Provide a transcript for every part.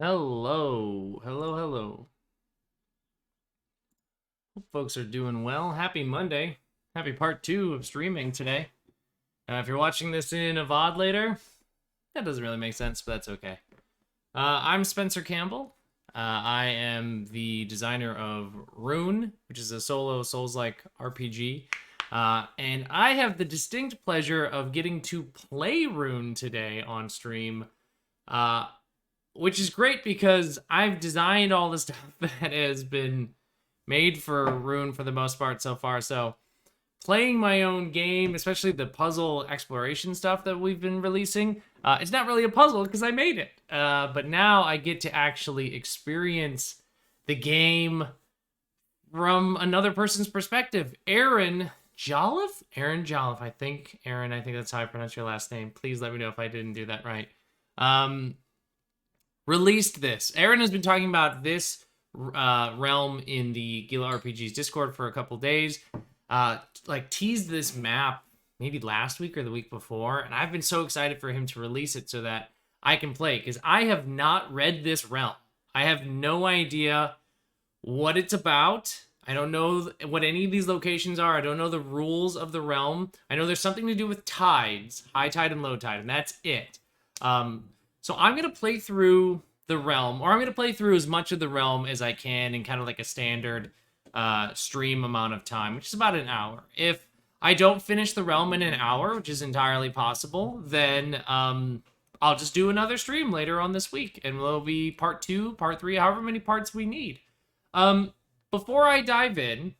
Hello, hello, hello. Hope folks are doing well. Happy Monday. Happy part two of streaming today. If you're watching this in a VOD later, that doesn't really make sense, but that's okay. I'm Spencer Campbell. I am the designer of Rune, which is a solo Souls-like RPG. And I have the distinct pleasure of getting to play Rune today on stream. Which is great because I've designed all the stuff that has been made for Rune for the most part so far. So playing my own game, especially the puzzle exploration stuff that we've been releasing, it's not really a puzzle because I made it. But now I get to actually experience the game from another person's perspective. Aaron Jolliffe? Aaron Jolliffe, I think. Aaron, I think that's how I pronounce your last name. Please let me know if I didn't do that right. Released this. Aaron has been talking about this realm in the Gila RPG's Discord for a couple days. Teased this map maybe last week or the week before, and I've been so excited for him to release it so that I can play, because I have not read this realm. I have no idea what it's about. I don't know what any of these locations are. I don't know the rules of the realm. I know there's something to do with tides, high tide and low tide, and that's it. So I'm going to play through the realm, or I'm going to play through as much of the realm as I can in kind of like a standard stream amount of time, which is about an hour. If I don't finish the realm in an hour, which is entirely possible, then I'll just do another stream later on this week, and it'll be part 2, part 3, however many parts we need. Before I dive in,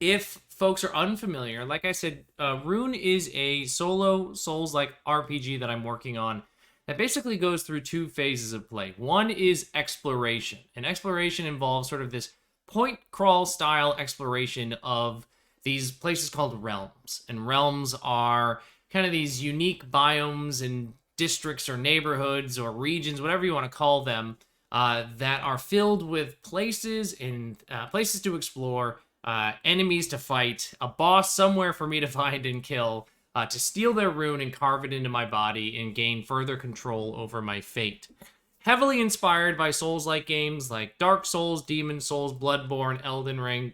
if folks are unfamiliar, like I said, Rune is a solo Souls-like RPG that I'm working on that basically goes through 2 phases of play. One is exploration, and exploration involves sort of this point crawl style exploration of these places called realms. And realms are kind of these unique biomes and districts or neighborhoods or regions, whatever you want to call them, that are filled with places and places to explore, enemies to fight, a boss somewhere for me to find and kill, to steal their rune and carve it into my body and gain further control over my fate. Heavily inspired by Souls-like games like Dark Souls, Demon Souls, Bloodborne, Elden Ring.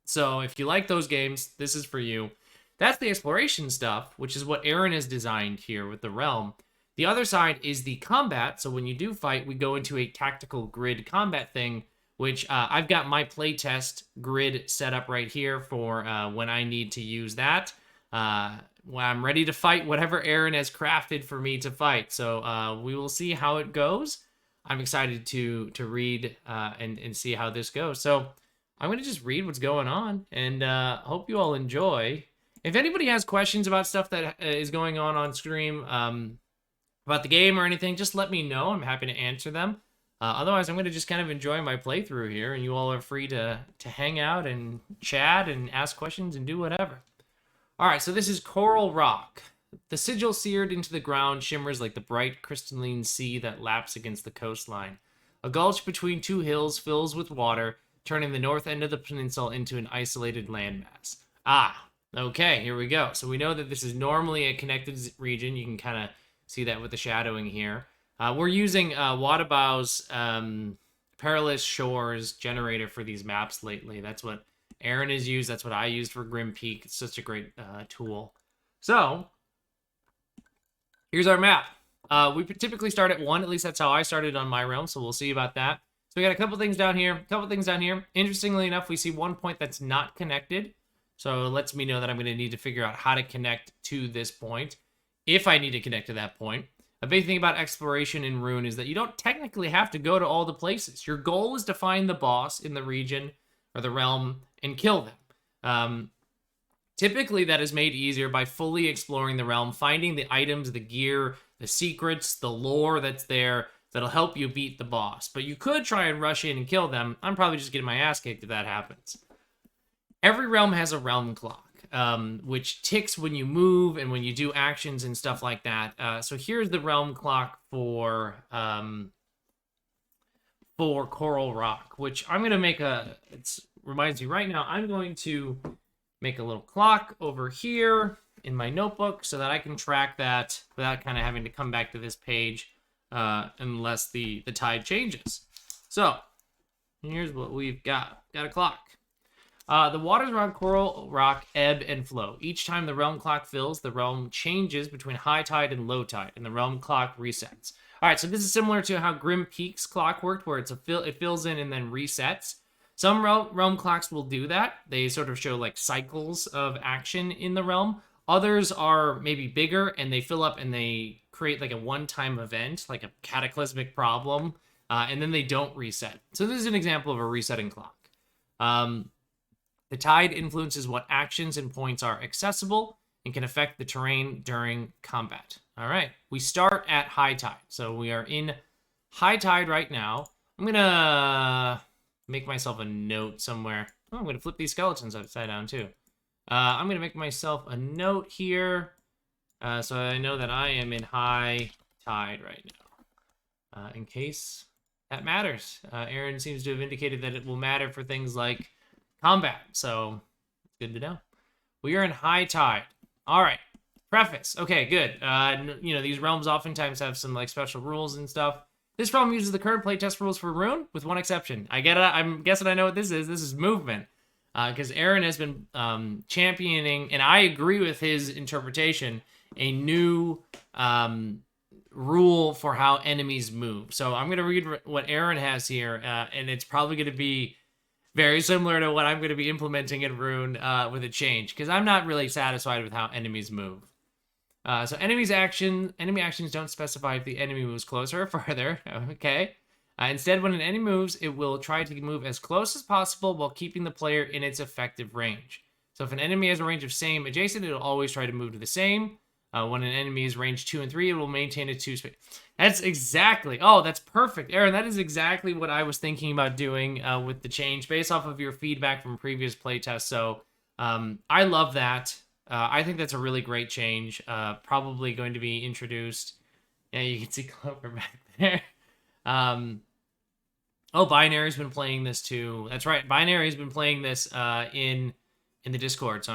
So if you like those games, this is for you. That's the exploration stuff, which is what Aaron has designed here with the realm. The other side is the combat. So when you do fight, we go into a tactical grid combat thing, which I've got my playtest grid set up right here for when I need to use that. When I'm ready to fight whatever Aaron has crafted for me to fight. So we will see how it goes. I'm excited to read and see how this goes. So I'm going to just read what's going on, and hope you all enjoy. If anybody has questions about stuff that is going on stream, about the game or anything, just let me know. I'm happy to answer them. Otherwise, I'm going to just kind of enjoy my playthrough here, and you all are free to hang out and chat and ask questions and do whatever. All right, so this is Coral Rock. The sigil seared into the ground shimmers like the bright crystalline sea that laps against the coastline. A gulch between 2 hills fills with water, turning the north end of the peninsula into an isolated landmass. Okay, here we go. So we know that this is normally a connected region. You can kind of see that with the shadowing here. We're using Wadabao's Perilous Shores generator for these maps lately. That's what Aaron has used. That's what I used for Grim Peak. It's such a great tool. So here's our map. We typically start at 1. At least that's how I started on my realm. So we'll see about that. So we got a couple things down here. Interestingly enough, we see one point that's not connected. So it lets me know that I'm going to need to figure out how to connect to this point, if I need to connect to that point. A big thing about exploration in Rune is that you don't technically have to go to all the places. Your goal is to find the boss in the region or the realm and kill them. Typically, that is made easier by fully exploring the realm, finding the items, the gear, the secrets, the lore that's there that'll help you beat the boss. But you could try and rush in and kill them. I'm probably just getting my ass kicked if that happens. Every realm has a realm clock, which ticks when you move and when you do actions and stuff like that. So here's the realm clock for Coral Rock, which I'm going to make it reminds me right now, I'm going to make a little clock over here in my notebook so that I can track that without kind of having to come back to this page unless the tide changes. So here's what we've got. Got a clock. The waters around Coral Rock ebb and flow. Each time the realm clock fills, the realm changes between high tide and low tide, and the realm clock resets. All right, so this is similar to how Grim Peak's clock worked, where it fills in and then resets. Some realm clocks will do that. They sort of show like cycles of action in the realm. Others are maybe bigger, and they fill up and they create like a one-time event, like a cataclysmic problem, and then they don't reset. So this is an example of a resetting clock. The tide influences what actions and points are accessible and can affect the terrain during combat. All right, we start at high tide. So we are in high tide right now. I'm gonna make myself a note somewhere. Oh, I'm gonna flip these skeletons upside down too. I'm gonna make myself a note here so I know that I am in high tide right now. In case that matters. Aaron seems to have indicated that it will matter for things like combat, so good to know. We are in high tide. All right, preface. Okay, good. You know, these realms oftentimes have some like special rules and stuff. This realm uses the current playtest rules for Rune, with one exception. I get it. I'm guessing I know what this is. This is movement, because Aaron has been championing, and I agree with his interpretation, a new rule for how enemies move. So I'm gonna read what Aaron has here, and it's probably gonna be very similar to what I'm going to be implementing in Rune with a change, because I'm not really satisfied with how enemies move. So enemy actions don't specify if the enemy moves closer or farther. Okay. Instead, when an enemy moves, it will try to move as close as possible while keeping the player in its effective range. So if an enemy has a range of same adjacent, it'll always try to move to the same. When an enemy is range 2 and 3, it will maintain its 2 space. That's exactly. Oh, that's perfect, Aaron. That is exactly what I was thinking about doing with the change, based off of your feedback from previous playtests. So I love that. I think that's a really great change. Probably going to be introduced. Yeah, you can see Clover back there. Oh, Binary's been playing this too. That's right. Binary's been playing this in the Discord. So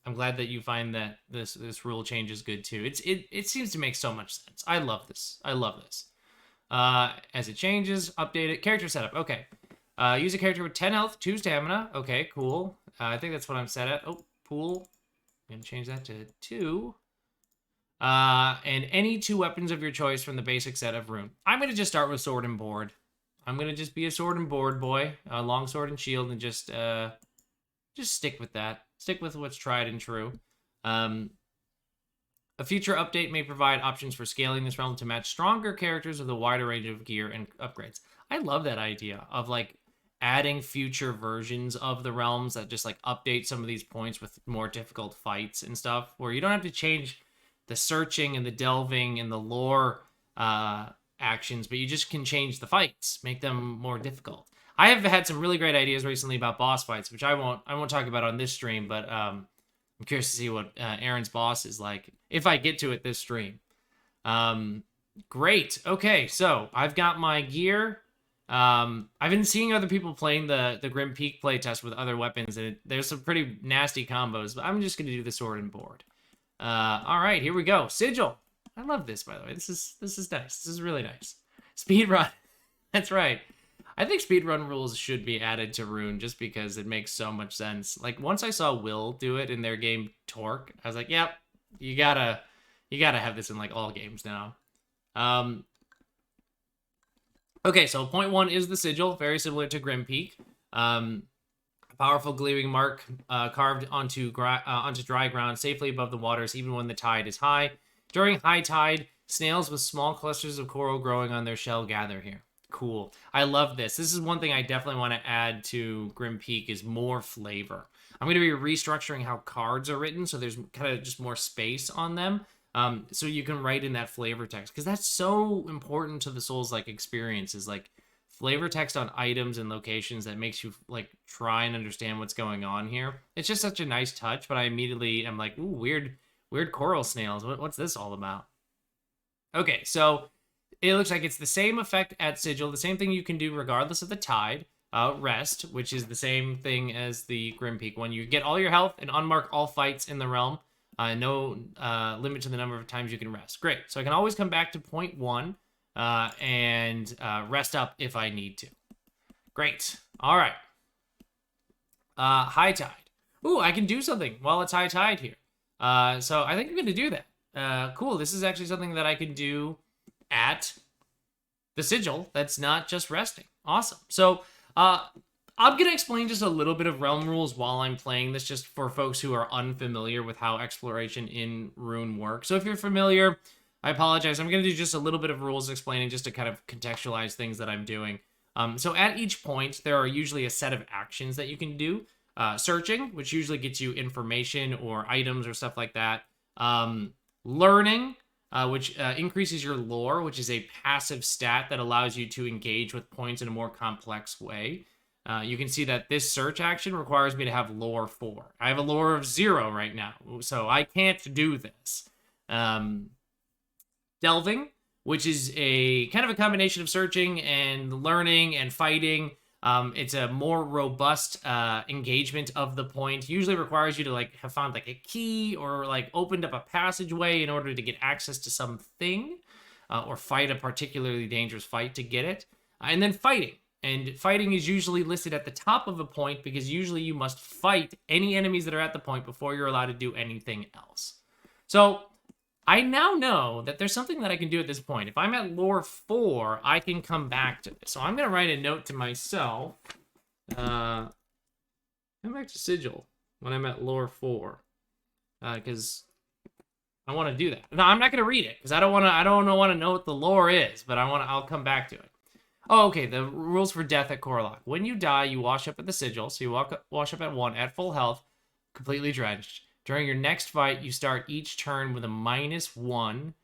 I'm glad that you find that this rule change is good too. It seems to make so much sense. I love this. I love this. As it changes, update it. Character setup. Okay. Use a character with 10 health, 2 stamina. Okay, cool. I think that's what I'm set at. Oh, pool. I'm gonna change that to 2. And any 2 weapons of your choice from the basic set of Rune. I'm gonna just start with sword and board. I'm gonna just be a sword and board boy, long sword and shield, and just stick with that. Stick with what's tried and true. A future update may provide options for scaling this realm to match stronger characters with a wider range of gear and upgrades. I love that idea of like adding future versions of the realms that just like update some of these points with more difficult fights and stuff, where you don't have to change the searching and the delving and the lore actions, but you just can change the fights, make them more difficult. I have had some really great ideas recently about boss fights, which I won't talk about on this stream, but I'm curious to see what Aaron's boss is like if I get to it this stream. Great. Okay, so I've got my gear. I've been seeing other people playing the Grim Peak playtest with other weapons, and there's some pretty nasty combos, but I'm just going to do the sword and board. All right, here we go. Sigil. I love this, by the way. This is nice. This is really nice. Speedrun. That's right. I think speedrun rules should be added to Rune just because it makes so much sense. Like, once I saw Will do it in their game Torque, I was like, yep, you gotta have this in like all games now. Okay, so point 1 is the Sigil, very similar to Grim Peak. A powerful gleaming mark carved onto dry ground safely above the waters, even when the tide is high. During high tide, snails with small clusters of coral growing on their shell gather here. Cool. I love this. This is one thing I definitely want to add to Grim Peak is more flavor. I'm going to be restructuring how cards are written, so there's kind of just more space on them, so you can write in that flavor text, because that's so important to the Souls-like experience, is like flavor text on items and locations that makes you like try and understand what's going on here. It's just such a nice touch, but I immediately am like, ooh, weird coral snails. What's this all about? Okay, so it looks like it's the same effect at Sigil, the same thing you can do regardless of the tide. Rest, which is the same thing as the Grim Peak one. You get all your health and unmark all fights in the realm. No limit to the number of times you can rest. Great. So I can always come back to point 1. and rest up if I need to. Great. All right. High tide. Ooh, I can do something while it's high tide here. So I think I'm going to do that. Cool. This is actually something that I can do at the sigil that's not just resting. Awesome. So I'm going to explain just a little bit of realm rules while I'm playing this, just for folks who are unfamiliar with how exploration in Rune works. So if you're familiar, I apologize. I'm going to do just a little bit of rules explaining just to kind of contextualize things that I'm doing. So at each point, there are usually a set of actions that you can do. Searching, which usually gets you information or items or stuff like that. Learning, which increases your lore, which is a passive stat that allows you to engage with points in a more complex way. You can see that this search action requires me to have lore 4. I have a lore of 0 right now, so I can't do this. Delving, which is a kind of a combination of searching and learning and fighting. It's a more robust engagement of the point. Usually requires you to like have found like a key or like opened up a passageway in order to get access to something, or fight a particularly dangerous fight to get it. And then fighting. And fighting is usually listed at the top of a point because usually you must fight any enemies that are at the point before you're allowed to do anything else. So I now know that there's something that I can do at this point. If I'm at lore 4, I can come back to this. So I'm going to write a note to myself. Come back to sigil when I'm at lore 4. Because I want to do that. No, I'm not going to read it because I don't want to know what the lore is, but I'll come back to it. Oh, okay, the rules for death at Korlock. When you die, you wash up at the sigil. So you wash up at 1 at full health, completely drenched. During your next fight, you start each turn with a -1.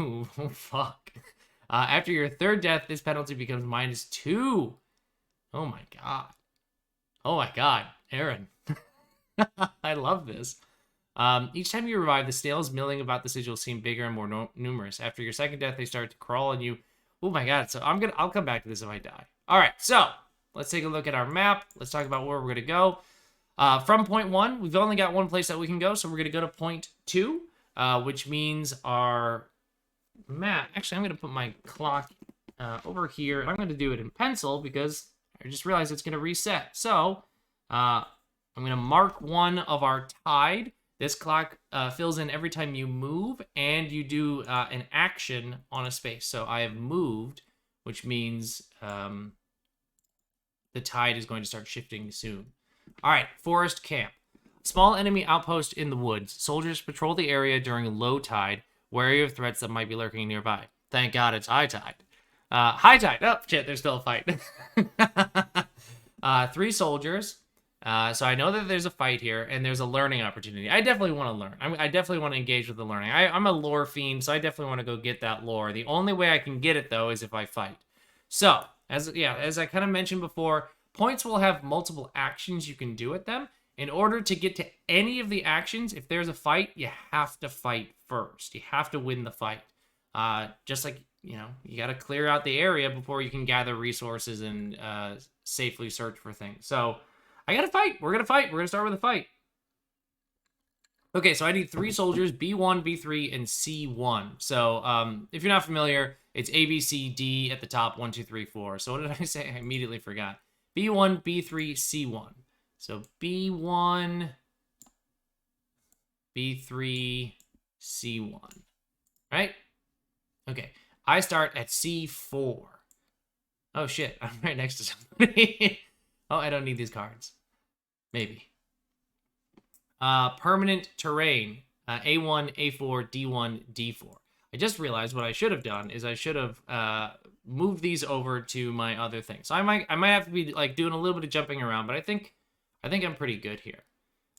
Ooh, fuck. After your third death, this penalty becomes -2. Oh my god. Oh my god, Aaron. I love this. Each time you revive, the snails milling about the sigil seem bigger and more numerous. After your second death, they start to crawl on you. Oh my god, so I'll come back to this if I die. Alright, so let's take a look at our map. Let's talk about where we're gonna go. From point 1, we've only got one place that we can go, so we're going to go to point 2, which means our map. Actually, I'm going to put my clock over here, and I'm going to do it in pencil because I just realized it's going to reset. So, I'm going to mark 1 of our tide. This clock fills in every time you move, and you do an action on a space. So I have moved, which means the tide is going to start shifting soon. All right, forest camp. Small enemy outpost in the woods. Soldiers patrol the area during low tide, wary of threats that might be lurking nearby. Thank God it's high tide. High tide. Oh, shit, there's still a fight. 3 soldiers. So I know that there's a fight here, and there's a learning opportunity. I definitely want to learn. I definitely want to engage with the learning. I'm a lore fiend, so I definitely want to go get that lore. The only way I can get it, though, is if I fight. So, as I kind of mentioned before, points will have multiple actions you can do at them. In order to get to any of the actions, if there's a fight, you have to fight first. You have to win the fight. Just like, you got to clear out the area before you can gather resources and safely search for things. So, I got to fight. We're going to fight. We're going to start with a fight. Okay, so I need 3 soldiers, B1, B3, and C1. So, if you're not familiar, it's A, B, C, D at the top, 1, 2, 3, 4. So what did I say? I immediately forgot. B1, B3, C1. So B1, B3, C1. Right? Okay. I start at C4. Oh, shit. I'm right next to somebody. Oh, I don't need these cards. Maybe. Permanent terrain. A1, A4, D1, D4. I just realized what I should have done is I should have moved these over to my other thing. So I might have to be like doing a little bit of jumping around, but I think I'm pretty good here.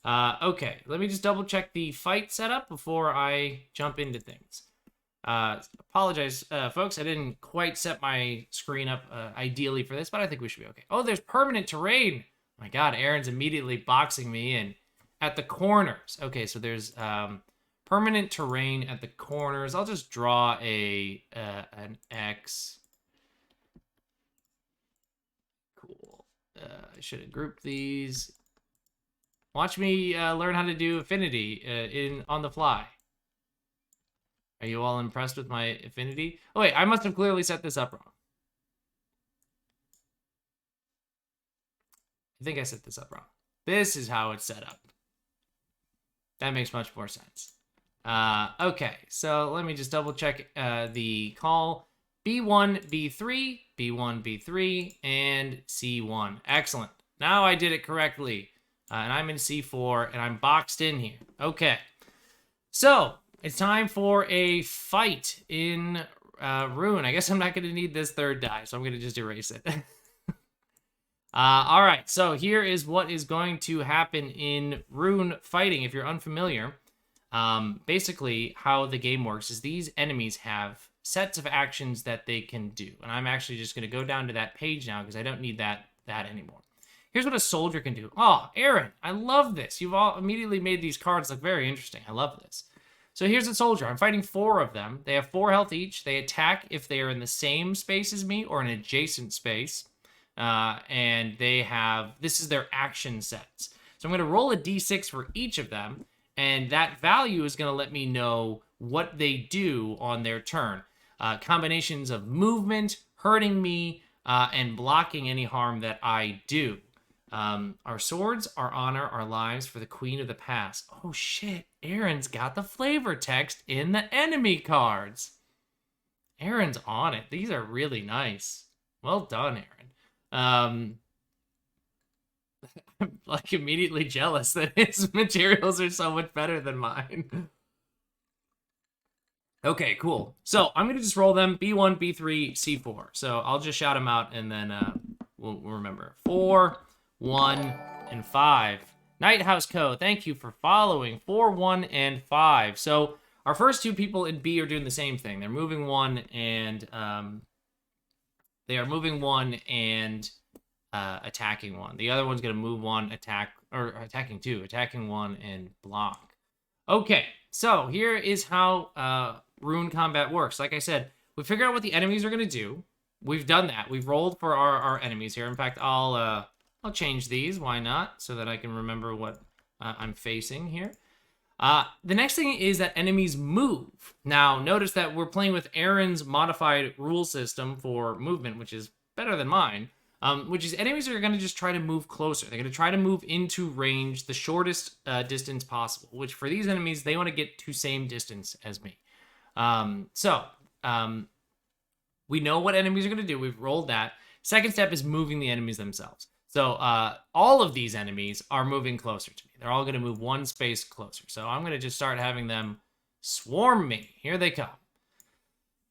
Okay, let me just double check the fight setup before I jump into things. Apologize, folks. I didn't quite set my screen up ideally for this, but I think we should be okay. Oh, there's permanent terrain. Oh my God, Aaron's immediately boxing me in at the corners. Okay, so there's permanent terrain at the corners. I'll just draw an X. Cool. I should have grouped these. Watch me learn how to do affinity on the fly. Are you all impressed with my affinity? Oh, wait, I must have clearly set this up wrong. I think I set this up wrong. This is how it's set up. That makes much more sense. Okay, so let me just double check the call. B1, B3, B1, B3, and C1. Excellent. Now I did it correctly. And I'm in C4, and I'm boxed in here. Okay. So, it's time for a fight in Rune. I guess I'm not going to need this third die, so I'm going to just erase it. All right, so here is what is going to happen in Rune fighting. If you're unfamiliar, basically how the game works is these enemies have sets of actions that they can do. And I'm actually just going to go down to that page now because I don't need that anymore. Here's what a soldier can do. Oh, Aaron, I love this. You've all immediately made these cards look very interesting. I love this. So here's a soldier. I'm fighting 4 of them. They have 4 health each. They attack if they are in the same space as me or an adjacent space. And they have, this is their action sets. So I'm going to roll a d6 for each of them, and that value is going to let me know what they do on their turn. Combinations of movement, hurting me, and blocking any harm that I do. Our swords, our honor, our lives for the queen of the past. Oh shit, Aaron's got the flavor text in the enemy cards. Aaron's on it. These are really nice. Well done, Aaron. I'm like immediately jealous that his materials are so much better than mine. Okay, cool. So I'm gonna just roll them B1, B3, C4. So I'll just shout them out and then we'll remember. 4, 1, and 5. Nighthouse Co. Thank you for following. 4, 1, and 5. So our first 2 people in B are doing the same thing. They're moving 1 and attacking 1. The other one's going to move 1, attacking 2, attacking 1, and block. Okay, so here is how Rune Combat works. Like I said, we figure out what the enemies are going to do. We've done that. We've rolled for our enemies here. In fact, I'll change these. Why not? So that I can remember what I'm facing here. The next thing is that enemies move. Now, notice that we're playing with Aaron's modified rule system for movement, which is better than mine, which is enemies are going to just try to move closer. They're going to try to move into range the shortest distance possible, which for these enemies, they want to get to same distance as me. We know what enemies are going to do. We've rolled that. Second step is moving the enemies themselves. So all of these enemies are moving closer to me. They're all going to move 1 space closer. So I'm going to just start having them swarm me. Here they come.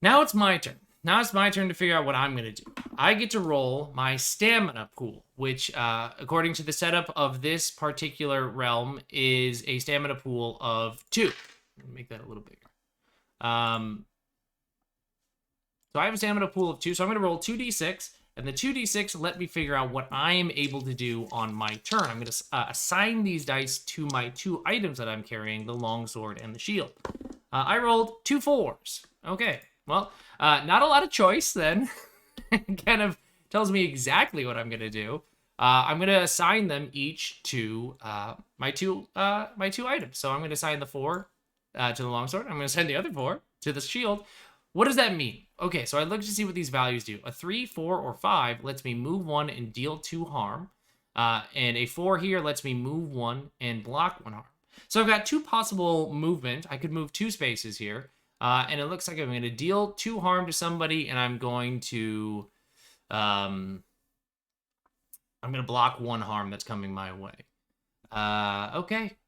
Now it's my turn. Now it's my turn to figure out what I'm going to do. I get to roll my stamina pool, which, according to the setup of this particular realm, is a stamina pool of 2. Let me make that a little bigger. So I have a stamina pool of 2, so I'm going to roll 2d6. And the 2d6 let me figure out what I am able to do on my turn. I'm going to assign these dice to my 2 items that I'm carrying, the longsword and the shield. I rolled 2 4s. Okay, well, not a lot of choice then. It kind of tells me exactly what I'm going to do. I'm going to assign them each to my two items. So I'm going to assign the 4 to the longsword. I'm going to assign the other 4 to the shield. What does that mean? Okay, so I look to see what these values do. A 3, 4, or 5 lets me move 1 and deal 2 harm. And a 4 here lets me move 1 and block 1 harm. So I've got 2 possible movement. I could move 2 spaces here. And it looks like I'm going to deal 2 harm to somebody, and I'm going to block 1 harm that's coming my way. Okay.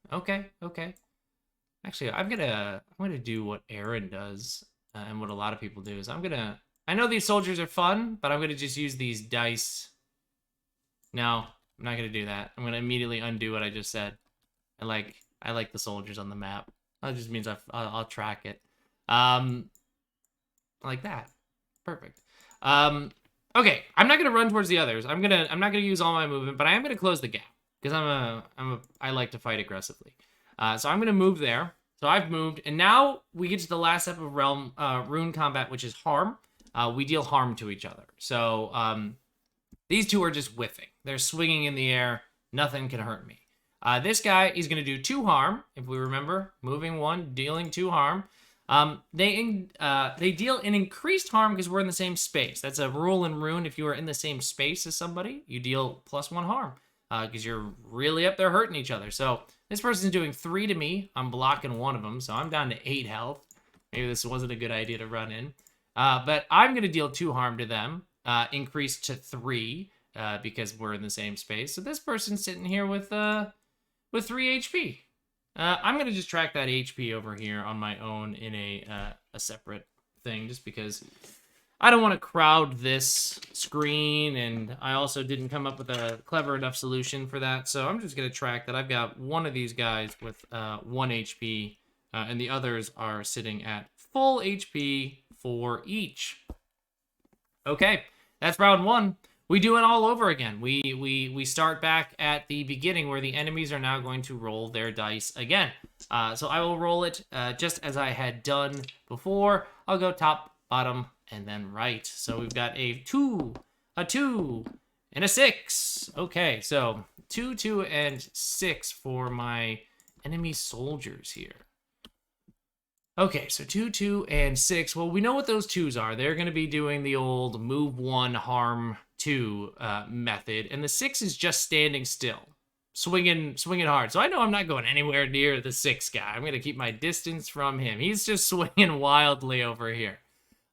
Actually, I'm gonna do what Aaron does. And what a lot of people do is I know these soldiers are fun, but I'm going to just use these dice. No, I'm not going to do that. I'm going to immediately undo what I just said. I like the soldiers on the map. That just means I'll track it. Like that. Perfect. Okay, I'm not going to run towards the others. I'm not going to use all my movement, but I am going to close the gap because I like to fight aggressively. So I'm going to move there. So I've moved, and now we get to the last step of Rune Combat, which is harm. We deal harm to each other. So these 2 are just whiffing. They're swinging in the air. Nothing can hurt me. This guy is going to do 2 harm, if we remember. Moving 1, dealing 2 harm. They deal an increased harm because we're in the same space. That's a rule in Rune. If you are in the same space as somebody, you deal +1 harm because you're really up there hurting each other. So this person's doing 3 to me. I'm blocking one of them, so I'm down to 8 health. Maybe this wasn't a good idea to run in. But I'm going to deal 2 harm to them, increased to 3 because we're in the same space. So this person's sitting here with 3 HP. I'm going to just track that HP over here on my own in a separate thing, just because I don't want to crowd this screen, and I also didn't come up with a clever enough solution for that. So I'm just going to track that I've got one of these guys with 1 HP, and the others are sitting at full HP for each. Okay, that's round 1. We do it all over again. We start back at the beginning where the enemies are now going to roll their dice again. So I will roll it just as I had done before. I'll go top, bottom, and then right. So we've got a 2, a 2, and a 6. Okay, so 2, 2, and 6 for my enemy soldiers here. Okay, so 2, 2, and 6. Well, we know what those 2s are. They're going to be doing the old move 1, harm 2 method, and the 6 is just standing still, swinging hard. So I know I'm not going anywhere near the 6 guy. I'm going to keep my distance from him. He's just swinging wildly over here.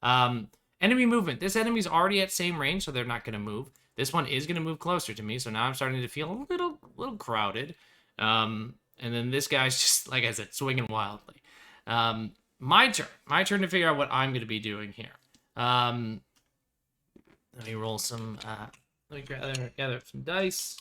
Enemy movement. This enemy's already at same range, so they're not going to move. This one is going to move closer to me, so now I'm starting to feel a little crowded. And then this guy's just, like I said, swinging wildly. My turn to figure out what I'm going to be doing here. Let me roll some, let me gather up some dice.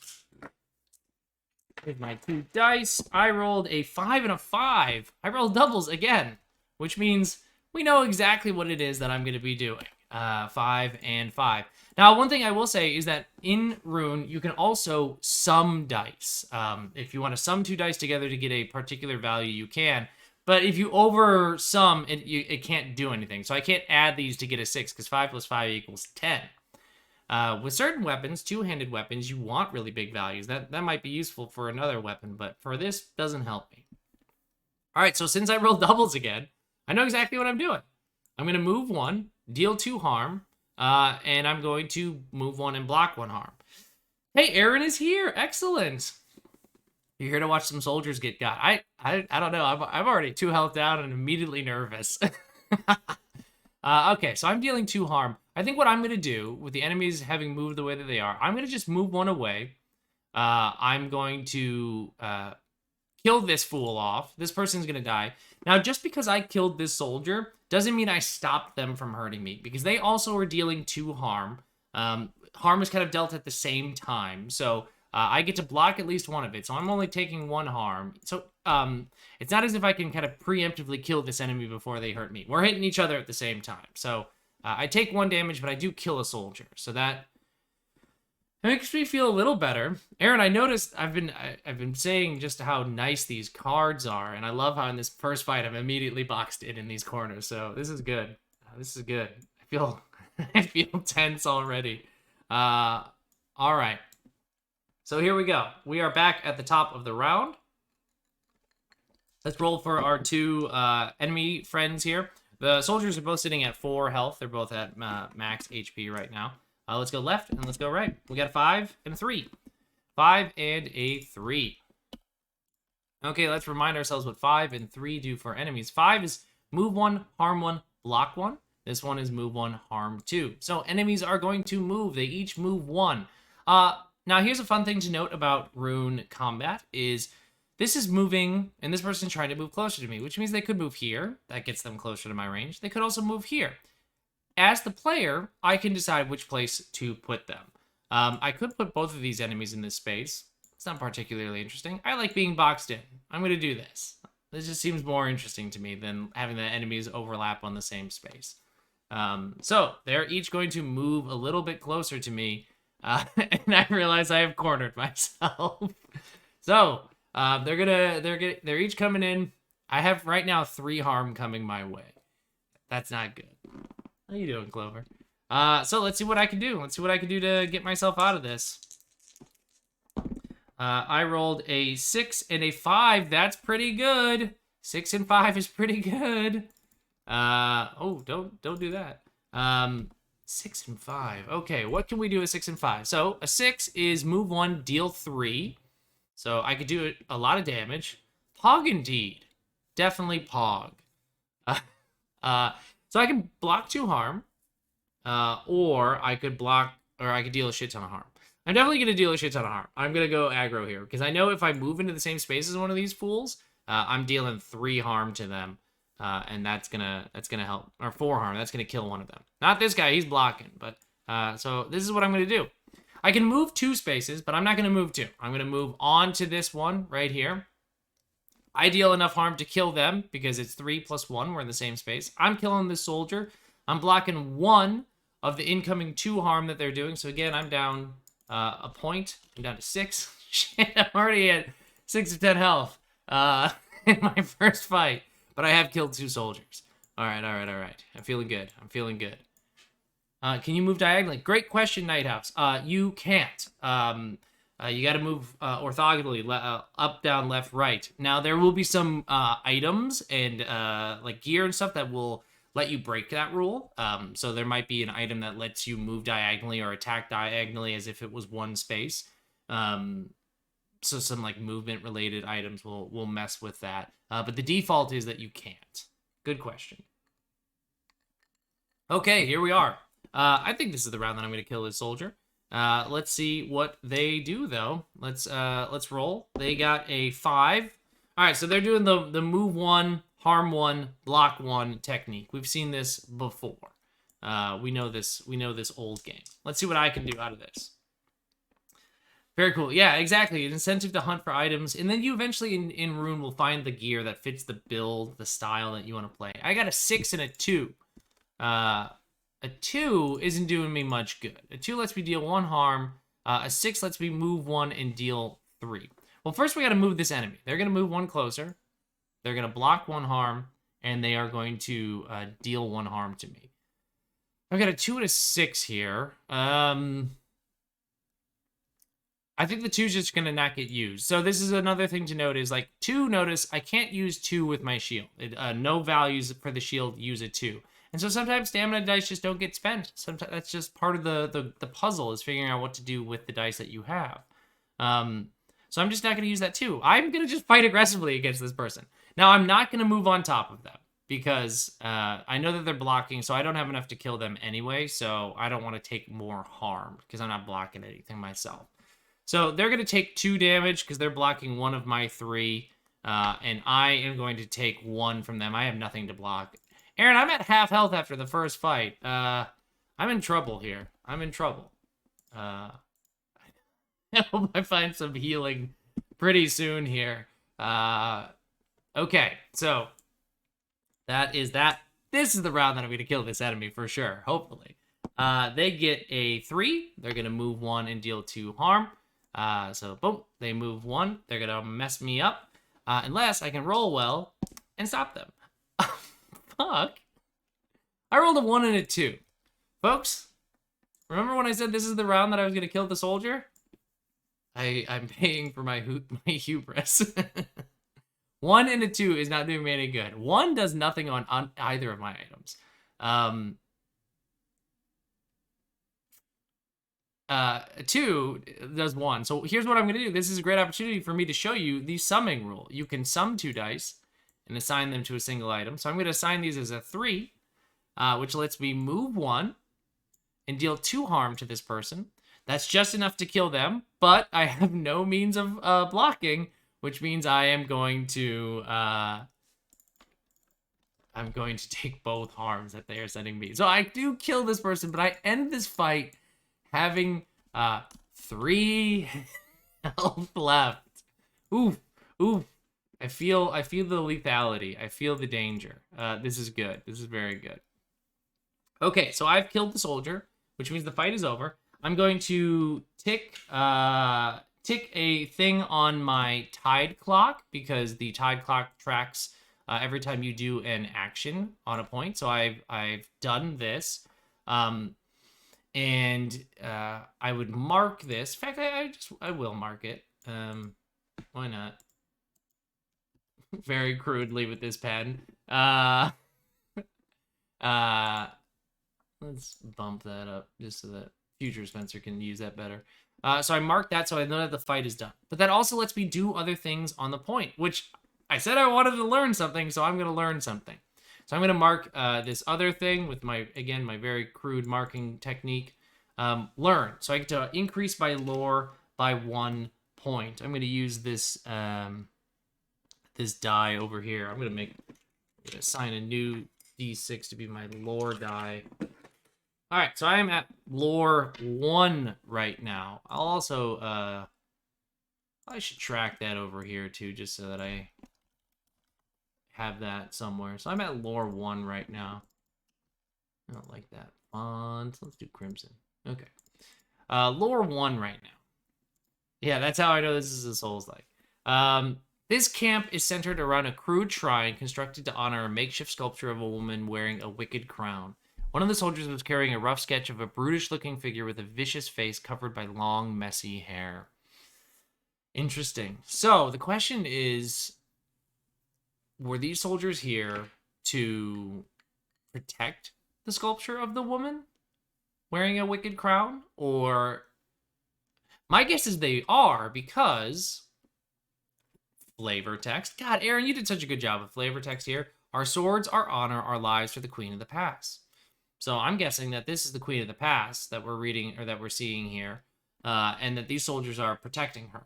Here's my 2 dice. I rolled a 5 and a 5. I rolled doubles again, which means we know exactly what it is that I'm going to be doing. 5 and 5. Now, one thing I will say is that in Rune, you can also sum dice. If you want to sum 2 dice together to get a particular value, you can. But if you over sum, it can't do anything. So I can't add these to get a 6, because 5 plus 5 equals 10. With certain weapons, 2-handed weapons, you want really big values. That might be useful for another weapon, but for this, doesn't help me. All right, so since I rolled doubles again, I know exactly what I'm doing. I'm going to move 1, deal 2 harm, and I'm going to move 1 and block 1 harm. Hey, Aaron is here. Excellent. You're here to watch some soldiers get got. I don't know. I'm already 2 health down and immediately nervous. Okay, so I'm dealing 2 harm. I think what I'm going to do, with the enemies having moved the way that they are, I'm going to just move 1 away. I'm going to kill this fool off. This person's going to die. Now, just because I killed this soldier doesn't mean I stopped them from hurting me, because they also are dealing 2 harm. Harm is kind of dealt at the same time, so I get to block at least 1 of it, so I'm only taking 1 harm. So it's not as if I can kind of preemptively kill this enemy before they hurt me. We're hitting each other at the same time. So I take 1 damage, but I do kill a soldier. So that makes me feel a little better. Aaron, I noticed I've been saying just how nice these cards are, and I love how in this first fight I'm immediately boxed in these corners. So this is good. This is good. I feel tense already. All right. So here we go. We are back at the top of the round. Let's roll for our 2 enemy friends here. The soldiers are both sitting at 4 health. They're both at max HP right now. Let's go left and let's go right. We got a 5 and a 3. 5 and a 3. Okay, let's remind ourselves what 5 and 3 do for enemies. 5 is move 1, harm 1, block 1. This one is move 1, harm 2. So enemies are going to move. They each move 1. Now, here's a fun thing to note about Rune Combat is this is moving, and this person's trying to move closer to me, which means they could move here. That gets them closer to my range. They could also move here. As the player, I can decide which place to put them. I could put both of these enemies in this space. It's not particularly interesting. I like being boxed in. I'm going to do this. This just seems more interesting to me than having the enemies overlap on the same space. So they're each going to move a little bit closer to me. And I realize I have cornered myself. So they're each coming in. I have right now 3 harm coming my way. That's not good. How you doing, Clover? So let's see what I can do. Let's see what I can do to get myself out of this. I rolled a 6 and a 5. That's pretty good. 6 and 5 is pretty good. Oh, don't do that. 6 and 5. Okay, what can we do with 6 and 5? So a 6 is move 1, deal 3. So I could do a lot of damage. Pog indeed. Definitely Pog. Uh, so I can block 2 harm. Or I could deal a shit ton of harm. I'm definitely going to deal a shit ton of harm. I'm going to go aggro here. Because I know if I move into the same space as one of these fools, I'm dealing 3 harm to them. And that's gonna help. Or 4 harm. That's going to kill one of them. Not this guy. He's blocking. But so this is what I'm going to do. I can move 2 spaces, but I'm not going to move 2. I'm going to move on to this one right here. I deal enough harm to kill them because it's 3 plus 1. We're in the same space. I'm killing this soldier. I'm blocking 1 of the incoming 2 harm that they're doing. So again, I'm down a point. I'm down to 6. Shit, I'm already at 6 of 10 health in my first fight. But I have killed 2 soldiers. All right. I'm feeling good. Can you move diagonally? Great question, Nighthouse. You can't. You got to move orthogonally, up, down, left, right. Now, there will be some items and like gear and stuff that will let you break that rule. So there might be an item that lets you move diagonally or attack diagonally as if it was one space. So some like movement related items will mess with that. But the default is that you can't. Good question. Okay, here we are. I think this is the round that I'm going to kill this soldier. Let's see what they do though. Let's roll. They got a 5. All right, so they're doing the move 1, harm 1, block 1 technique. We've seen this before. We know this old game. Let's see what I can do out of this. Very cool. Yeah, exactly. An incentive to hunt for items, and then you eventually in Rune will find the gear that fits the build, the style that you want to play. I got a 6 and a 2. A 2 isn't doing me much good. A 2 lets me deal 1 harm. A 6 lets me move 1 and deal 3. Well, first we got to move this enemy. They're going to move 1 closer. They're going to block 1 harm, and they are going to deal 1 harm to me. I've got a 2 and a 6 here. I think the 2 is just going to not get used. So this is another thing to note is like 2, notice I can't use 2 with my shield. No values for the shield use a 2. And so sometimes stamina dice just don't get spent. Sometimes that's just part of the puzzle is figuring out what to do with the dice that you have. So I'm just not going to use that 2. I'm going to just fight aggressively against this person. Now I'm not going to move on top of them because I know that they're blocking, so I don't have enough to kill them anyway. So I don't want to take more harm because I'm not blocking anything myself. So they're going to take 2 damage because they're blocking 1 of my 3. And I am going to take 1 from them. I have nothing to block. Aaron, I'm at half health after the first fight. I'm in trouble here. I'm in trouble. I hope I find some healing pretty soon here. Okay, so that is that. This is the round that I'm going to kill this enemy for sure, hopefully. They get a 3. They're going to move 1 and deal 2 harm. So, boom, they move 1. They're going to mess me up. Unless I can roll well and stop them. Fuck. I rolled a 1 and a 2. Folks, remember when I said this is the round that I was going to kill the soldier? I'm paying for my hubris. 1 and a 2 is not doing me any good. 1 does nothing on either of my items. 2 does 1. So here's what I'm going to do. This is a great opportunity for me to show you the summing rule. You can sum 2 dice and assign them to a single item. So I'm going to assign these as a 3, which lets me move 1 and deal 2 harm to this person. That's just enough to kill them, but I have no means of blocking, which means I am going to take both harms that they are sending me. So I do kill this person, but I end this fight having 3 health left. Ooh. I feel the lethality. I feel the danger. This is good. This is very good. Okay, so I've killed the soldier, which means the fight is over. I'm going to tick a thing on my tide clock because the tide clock tracks every time you do an action on a point. So I've done this, and I would mark this. In fact, I will mark it. Why not? Very crudely with this pen. Let's bump that up just so that future Spencer can use that better. So I marked that so I know that the fight is done. But that also lets me do other things on the point, which I said I wanted to learn something, so I'm going to learn something. So I'm going to mark this other thing with my very crude marking technique. Learn. So I get to increase my lore by 1 point. I'm going to use this this die over here. I'm going to assign a new D6 to be my lore die. All right, so I am at lore 1 right now. I'll also, I should track that over here too, just so that I have that somewhere. So I'm at lore 1 right now. I don't like that font. Let's do crimson. Okay. Lore 1 right now. Yeah, that's how I know this is a Souls-like. This camp is centered around a crude shrine constructed to honor a makeshift sculpture of a woman wearing a wicked crown. One of the soldiers was carrying a rough sketch of a brutish-looking figure with a vicious face covered by long, messy hair. Interesting. So, the question is, were these soldiers here to protect the sculpture of the woman wearing a wicked crown? Or... my guess is they are, because... flavor text. God, Aaron, you did such a good job with flavor text here. Our swords, our honor, our lives for the Queen of the Pass. So I'm guessing that this is the Queen of the Pass that we're reading, or that we're seeing here, and that these soldiers are protecting her.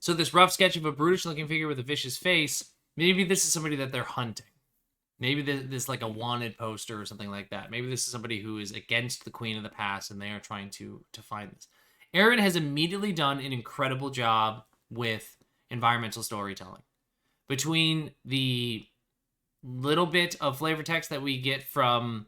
So this rough sketch of a brutish-looking figure with a vicious face, maybe this is somebody that they're hunting. Maybe this like a wanted poster or something like that. Maybe this is somebody who is against the Queen of the Pass, and they are trying to find this. Aaron has immediately done an incredible job with environmental storytelling. Between the little bit of flavor text that we get from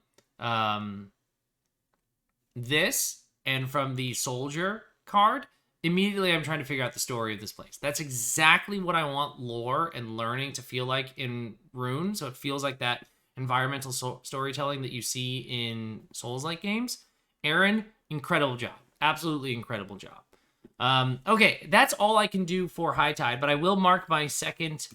this and from the soldier card, immediately I'm trying to figure out the story of this place. That's exactly what I want lore and learning to feel like in Rune. So it feels like that environmental storytelling that you see in Souls-like games. Aaron, incredible job. Absolutely incredible job. Okay, that's all I can do for High Tide, but I will mark my second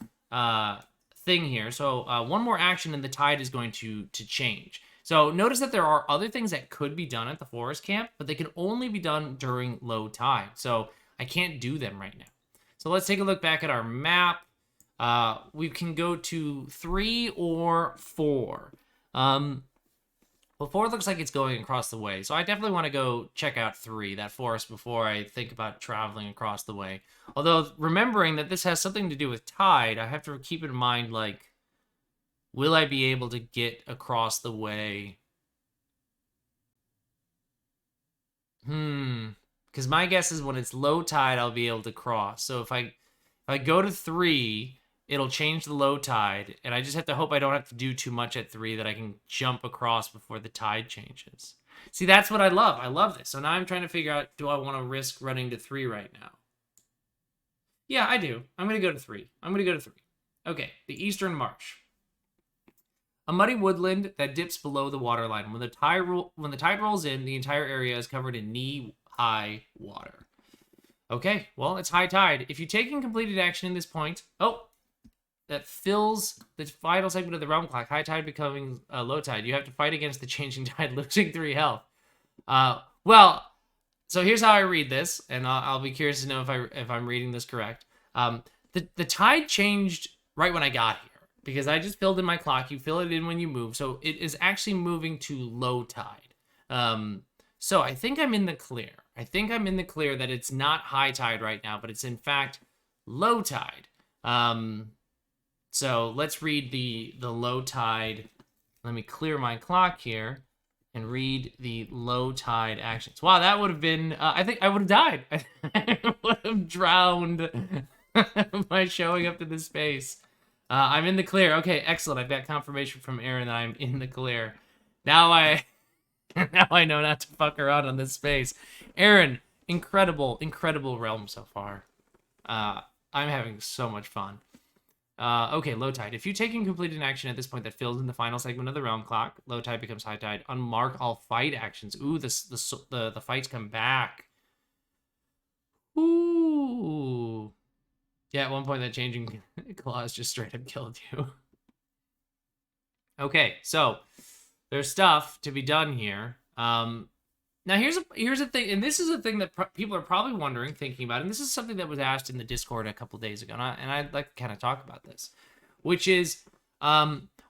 thing here. So one more action and the tide is going to change. So notice that there are other things that could be done at the forest camp, but they can only be done during low tide. So I can't do them right now. So let's take a look back at our map. We can go to 3 or 4. Well, 4 looks like it's going across the way, so I definitely want to go check out 3, that forest, before I think about traveling across the way. Although, remembering that this has something to do with tide, I have to keep in mind, like, will I be able to get across the way? Because my guess is when it's low tide, I'll be able to cross. So if I go to 3... it'll change the low tide, and I just have to hope I don't have to do too much at 3, that I can jump across before the tide changes. See, that's what I love. I love this. So now I'm trying to figure out, do I want to risk running to 3 right now? Yeah, I do. I'm going to go to 3. I'm going to go to 3. Okay, the Eastern Marsh. A muddy woodland that dips below the waterline. When the tide rolls in, the entire area is covered in knee-high water. Okay, well, it's high tide. If you take and completed action in this point... oh! That fills the final segment of the realm clock. High tide becoming low tide. You have to fight against the changing tide, losing 3 health. Well, so here's how I read this, and I'll be curious to know if I'm reading this correct. The tide changed right when I got here, because I just filled in my clock. You fill it in when you move, so it is actually moving to low tide. So I think I'm in the clear. I think I'm in the clear that it's not high tide right now, but it's in fact low tide. So let's read the low tide. Let me clear my clock here and read the low tide actions. Wow, that would have been, I think I would have died. I would have drowned by showing up to this space. I'm in the clear. Okay, excellent. I've got confirmation from Aaron that I'm in the clear. Now I know not to fuck around on this space. Aaron, incredible realm so far. I'm having so much fun. Okay, low tide. If you take and complete an action at this point that fills in the final segment of the realm clock, low tide becomes high tide. Unmark all fight actions. Ooh, the fights come back. Ooh. Yeah, at one point that changing clause just straight up killed you. Okay, so there's stuff to be done here. Now here's a thing, and this is a thing that people are probably wondering, thinking about, and this is something that was asked in the Discord a couple days ago, and I'd like to kind of talk about this, which is,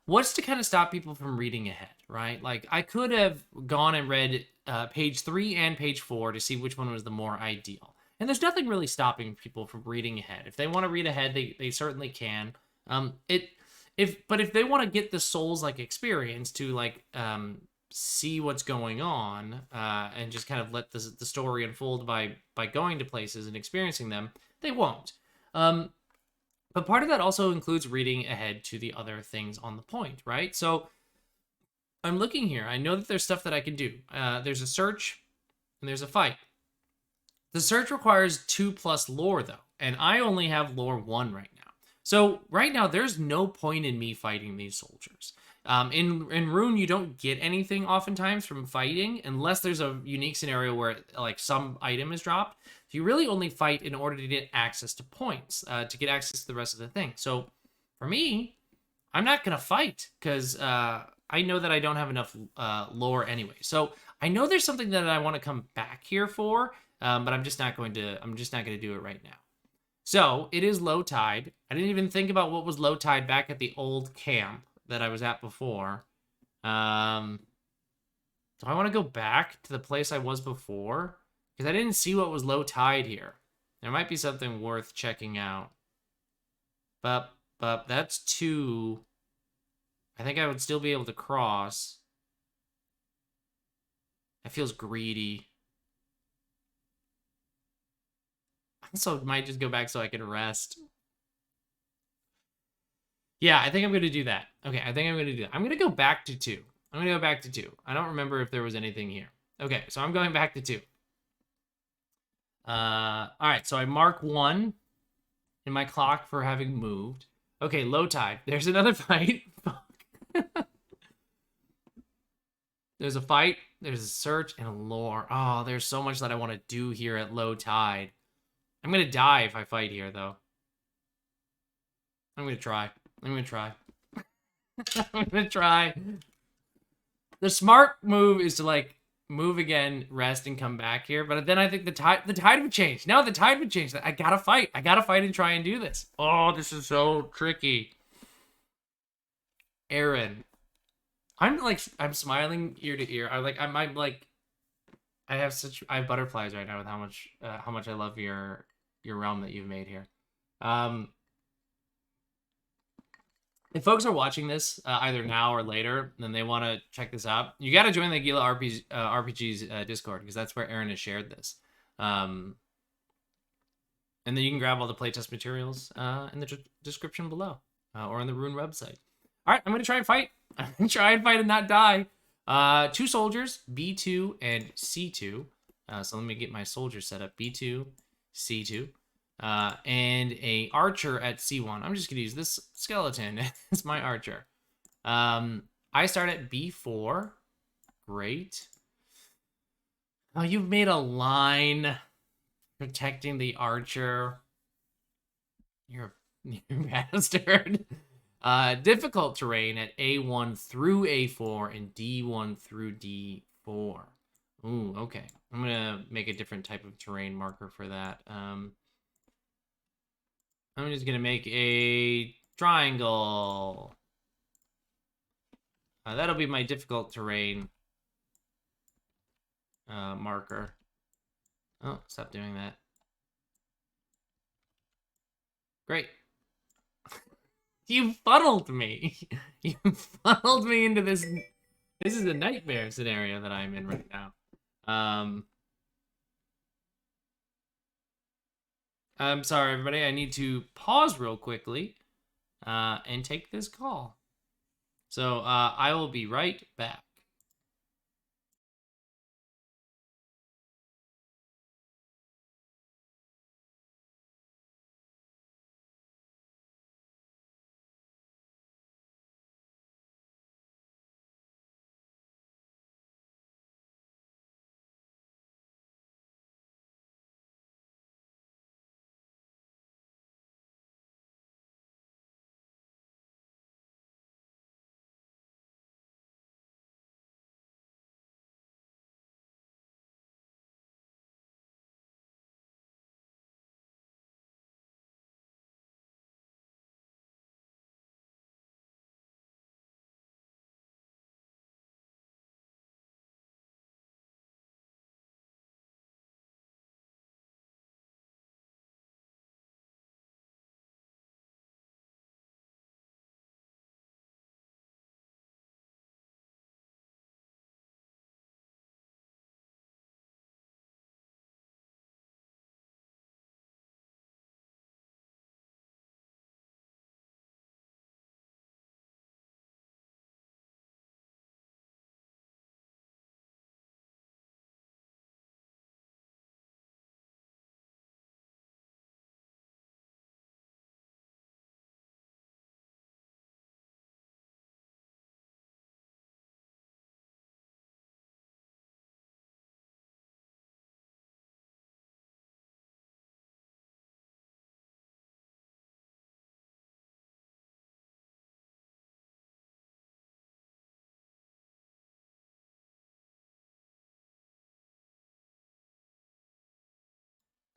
what's to kind of stop people from reading ahead, right? Like I could have gone and read page 3 and page 4 to see which one was the more ideal, and there's nothing really stopping people from reading ahead. If they want to read ahead, they certainly can. It if they want to get the Souls like experience to like see what's going on and just kind of let the story unfold by going to places and experiencing them, they won't. But part of that also includes reading ahead to the other things on the point, right? So I'm looking here. I know that there's stuff that I can do. There's a search and there's a fight. The search requires 2+ lore though, and I only have lore 1 right now. So right now, there's no point in me fighting these soldiers. In Rune, you don't get anything oftentimes from fighting unless there's a unique scenario where like some item is dropped. You really only fight in order to get access to points, to get access to the rest of the thing. So for me, I'm not gonna fight because I know that I don't have enough lore anyway. So I know there's something that I want to come back here for, but I'm just not going to. I'm just not going to do it right now. So it is low tide. I didn't even think about what was low tide back at the old camp that I was at before. Do I want to go back to the place I was before? Because I didn't see what was low tide here. There might be something worth checking out. But that's 2. I think I would still be able to cross. That feels greedy. So might just go back so I can rest. Yeah, I think I'm going to do that. Okay, I think I'm going to do that. I'm going to go back to 2. I'm going to go back to 2. I don't remember if there was anything here. Okay, so I'm going back to 2. All right, so I mark 1 in my clock for having moved. Okay, low tide. There's another fight. There's a fight, there's a search, and a lore. Oh, there's so much that I want to do here at low tide. I'm going to die if I fight here, though. I'm going to try. I'm going to try. I'm going to try. The smart move is to, like, move again, rest, and come back here. But then I think the tide would change. No, the tide would change. I gotta fight. I gotta fight and try and do this. Oh, this is so tricky. Aaron. I'm smiling ear to ear. I have butterflies right now with how much I love your realm that you've made here. If folks are watching this either now or later, then they want to check this out, you got to join the Gila RPG's Discord, because that's where Aaron has shared this. And then you can grab all the playtest materials in the description below or on the Rune website. All right, I'm going to try and fight. I'm going to try and fight and not die. 2 soldiers, B2 and C2. So let me get my soldiers set up. B2, C2. And a archer at C1. I'm just gonna use this skeleton as my archer. I start at B4. Great. Oh, you've made a line protecting the archer. You're a bastard. Difficult terrain at A1 through A4 and D1 through D4. Ooh, okay. I'm gonna make a different type of terrain marker for that. I'm just gonna make a triangle. That'll be my difficult terrain marker. Oh, stop doing that. Great. You funneled me. You funneled me into this. This is a nightmare scenario that I'm in right now. I'm sorry, everybody. I need to pause real quickly and take this call. So I will be right back.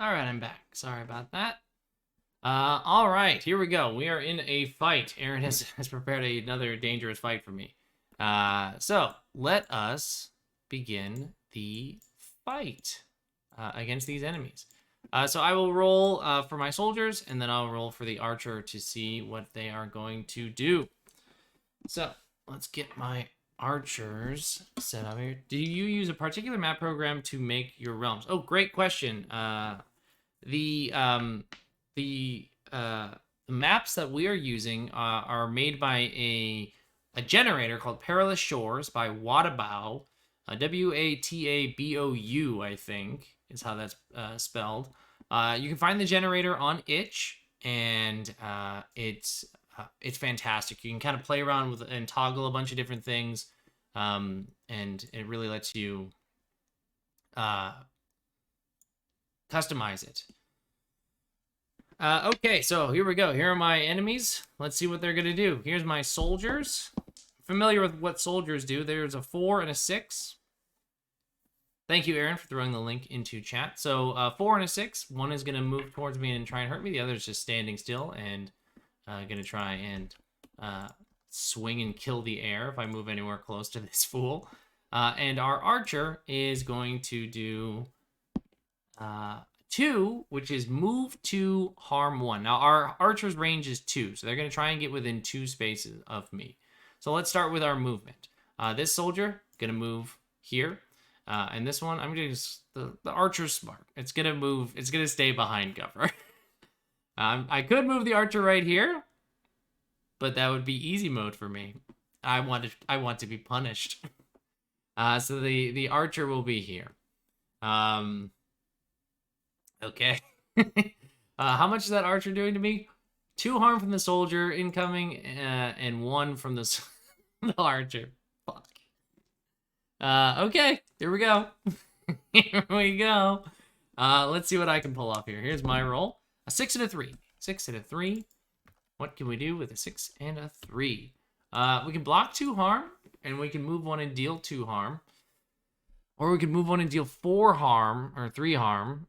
All right, I'm back. Sorry about that. All right, here we go. We are in a fight. Aaron has prepared another dangerous fight for me. So let us begin the fight against these enemies. So I will roll for my soldiers, and then I'll roll for the archer to see what they are going to do. So let's get my archers set up here. Do you use a particular map program to make your realms? Oh, great question. The maps that we are using are made by a generator called Perilous Shores by Watabou. Watabou, I think, is how that's spelled. You can find the generator on itch, and it's fantastic. You can kind of play around with and toggle a bunch of different things, and it really lets you customize it. Okay, so here we go. Here are my enemies. Let's see what they're going to do. Here's my soldiers. Familiar with what soldiers do. There's a 4 and a 6. Thank you, Aaron, for throwing the link into chat. So 4 and a 6. One is going to move towards me and try and hurt me. The other is just standing still and going to try and swing and kill the air if I move anywhere close to this fool. And our archer is going to do 2, which is move 2, harm 1. Now, our archer's range is 2, so they're going to try and get within 2 spaces of me. So let's start with our movement. This soldier, going to move here. And this one, I'm going to the archer's smart. It's going to move, it's going to stay behind cover. I could move the archer right here, but that would be easy mode for me. I want to be punished. So the archer will be here. Okay. How much is that archer doing to me? 2 harm from the soldier incoming, and 1 from the archer. Fuck. Okay, here we go. Here we go. Let's see what I can pull off here. Here's my roll. A 6 and a 3. 6 and a 3. What can we do with a 6 and a 3? We can block 2 harm, and we can move 1 and deal 2 harm. Or we can move 1 and deal 4 harm, or 3 harm,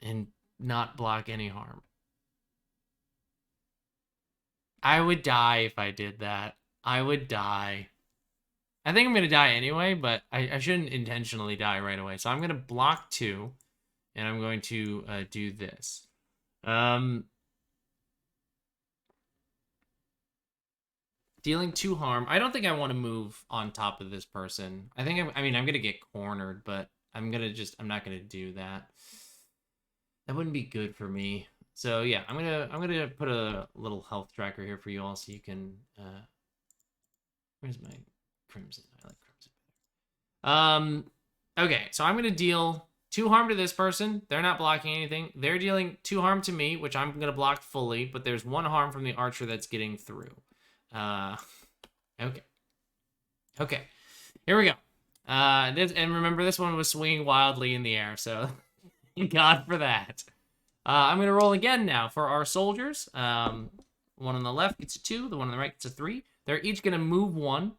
and not block any harm. I would die if I did that. I would die. I think I'm going to die anyway, but I shouldn't intentionally die right away. So I'm going to block 2, and I'm going to do this. Dealing 2 harm. I don't think I want to move on top of this person. I think I'm going to get cornered, but I'm not going to do that. That wouldn't be good for me. So yeah, I'm gonna put a little health tracker here for you all, so you can. Where's my crimson? I like crimson. Okay, so I'm gonna deal 2 harm to this person. They're not blocking anything. They're dealing 2 harm to me, which I'm gonna block fully. But there's 1 harm from the archer that's getting through. Okay. Okay. Here we go. And remember, this one was swinging wildly in the air, so. Thank God for that. I'm going to roll again now for our soldiers. One on the left gets a 2. The one on the right gets a 3. They're each going to move 1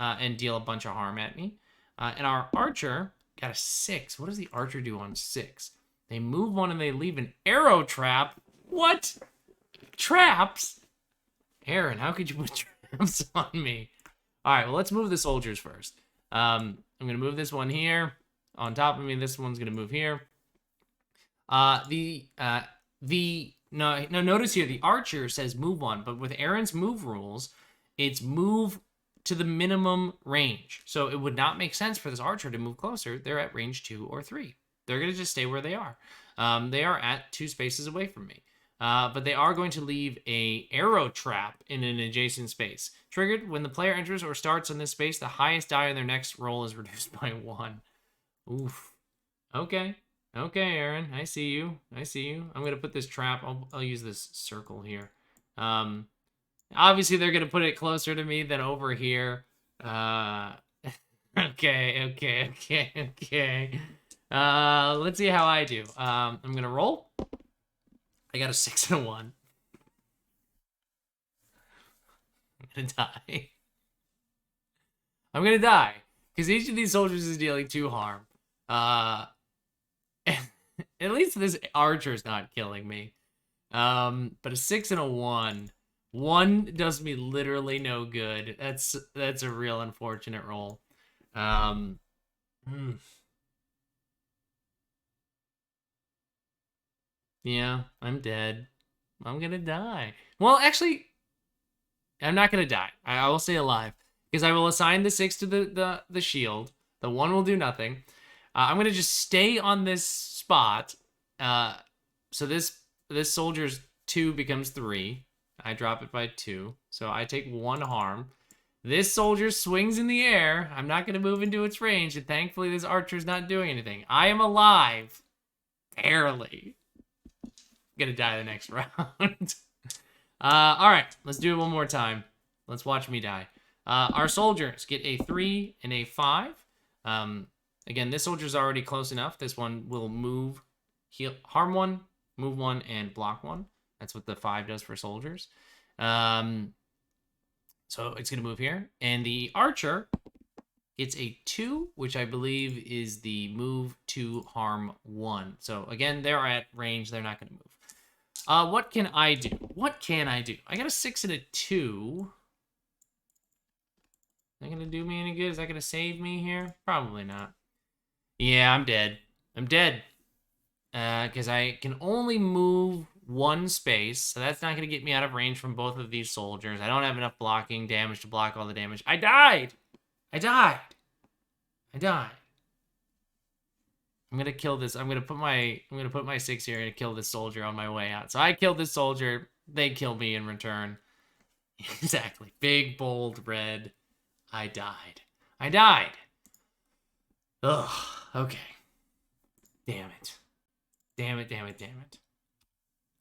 and deal a bunch of harm at me. And our archer got a 6. What does the archer do on 6? They move 1 and they leave an arrow trap. What? Traps? Aaron, how could you put traps on me? All right, well, let's move the soldiers first. I'm going to move this one here on top of me. This one's going to move here. Notice here, the archer says move 1, but with Aaron's move rules, it's move to the minimum range. So it would not make sense for this archer to move closer. They're at range 2 or 3. They're going to just stay where they are. They are at 2 spaces away from me. But they are going to leave a arrow trap in an adjacent space. Triggered when the player enters or starts in this space, the highest die in their next roll is reduced by 1. Oof. Okay. Okay, Aaron, I see you. I see you. I'm going to put this trap. I'll use this circle here. Obviously, they're going to put it closer to me than over here. Okay. Let's see how I do. I'm going to roll. I got a 6 and a 1. I'm going to die. I'm going to die. Because each of these soldiers is dealing 2 harm. At least this archer's not killing me. But a 6 and a 1. 1 does me literally no good. That's a real unfortunate roll. Hmm. Yeah, I'm dead. I'm gonna die. Well, actually, I'm not gonna die. I will stay alive because I will assign the 6 to the shield. The 1 will do nothing. I'm gonna just stay on this spot. So this soldier's 2 becomes 3. I drop it by 2, so I take 1 harm. This soldier swings in the air. I'm not gonna move into its range, and thankfully this archer's not doing anything. I am alive, barely. I'm gonna die the next round. All right, let's do it one more time. Let's watch me die. Our soldiers get a 3 and a 5. Again, this soldier's already close enough. This one will move, heal, harm 1, move 1, and block 1. That's what the 5 does for soldiers. So it's going to move here. And the archer gets a 2, which I believe is the move to harm 1. So again, they're at range. They're not going to move. What can I do? What can I do? I got a 6 and a 2. Is that going to do me any good? Is that going to save me here? Probably not. Yeah, I'm dead. I'm dead. Because I can only move 1 space, so that's not going to get me out of range from both of these soldiers. I don't have enough blocking damage to block all the damage. I died! I died! I died. I'm gonna kill this. I'm gonna put my 6 here and kill this soldier on my way out. So I killed this soldier. They kill me in return. Exactly. Big, bold, red. I died. I died. Ugh. Okay. Damn it. Damn it, damn it, damn it.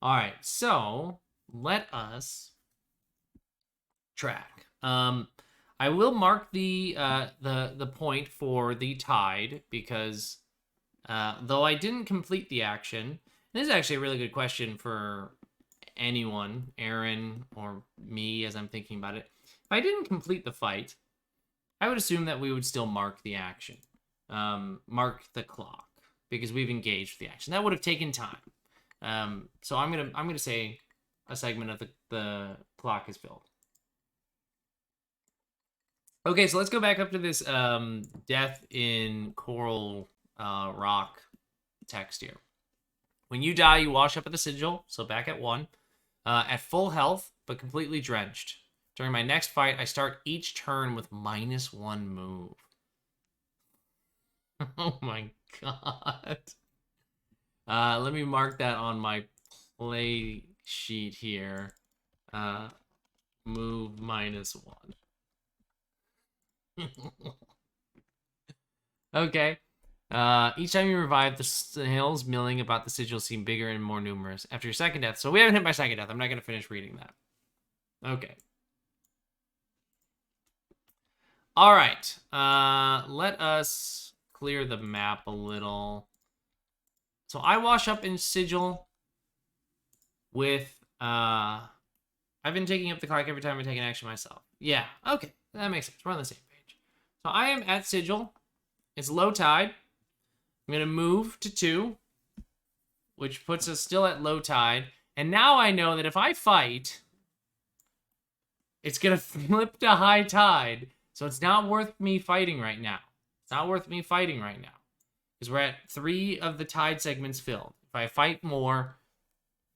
All right, so let us track. I will mark the point for the tide because though I didn't complete the action, this is actually a really good question for anyone, Aaron or me, as I'm thinking about it. If I didn't complete the fight, I would assume that we would still mark the action, mark the clock, because we've engaged the action. That would have taken time. So I'm gonna say a segment of the clock is filled. Okay, so let's go back up to this death in coral rock text here. When you die, you wash up at the sigil, so back at 1, at full health but completely drenched. During my next fight, I start each turn with -1 move. Oh my god. Let me mark that on my play sheet here. Move -1. Okay. Each time you revive, the hills milling about the sigil seem bigger and more numerous. After your second death. So we haven't hit my second death. I'm not going to finish reading that. Okay. All right. Let us clear the map a little. So I wash up in sigil with... I've been taking up the clock every time I take an action myself. Yeah, okay. That makes sense. We're on the same page. So I am at sigil. It's low tide. I'm going to move to 2, which puts us still at low tide. And now I know that if I fight, it's going to flip to high tide. So it's not worth me fighting right now. It's not worth me fighting right now. Because we're at 3 of the tide segments filled. If I fight more,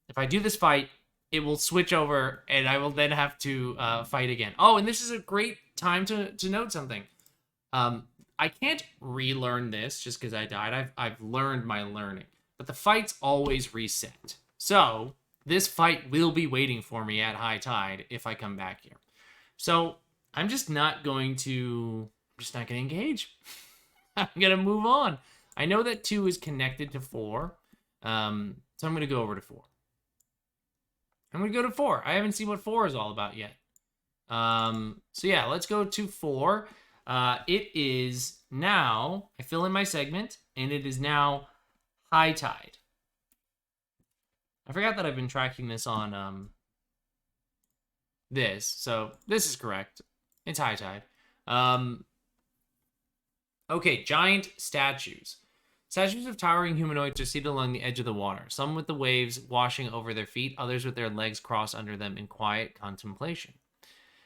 if I do this fight, it will switch over and I will then have to fight again. Oh, and this is a great time to note something. I can't relearn this just because I died. I've learned my learning. But the fights always reset. So this fight will be waiting for me at high tide if I come back here. So I'm just not going to engage. I'm going to move on. I know that 2 is connected to 4. So I'm going to go over to 4. I'm going to go to 4. I haven't seen what 4 is all about yet. So yeah, let's go to 4. It is now, I fill in my segment, and it is now high tide. I forgot that I've been tracking this on this, so this is correct. It's high tide. Okay, giant statues. Statues of towering humanoids are seated along the edge of the water, some with the waves washing over their feet, others with their legs crossed under them in quiet contemplation.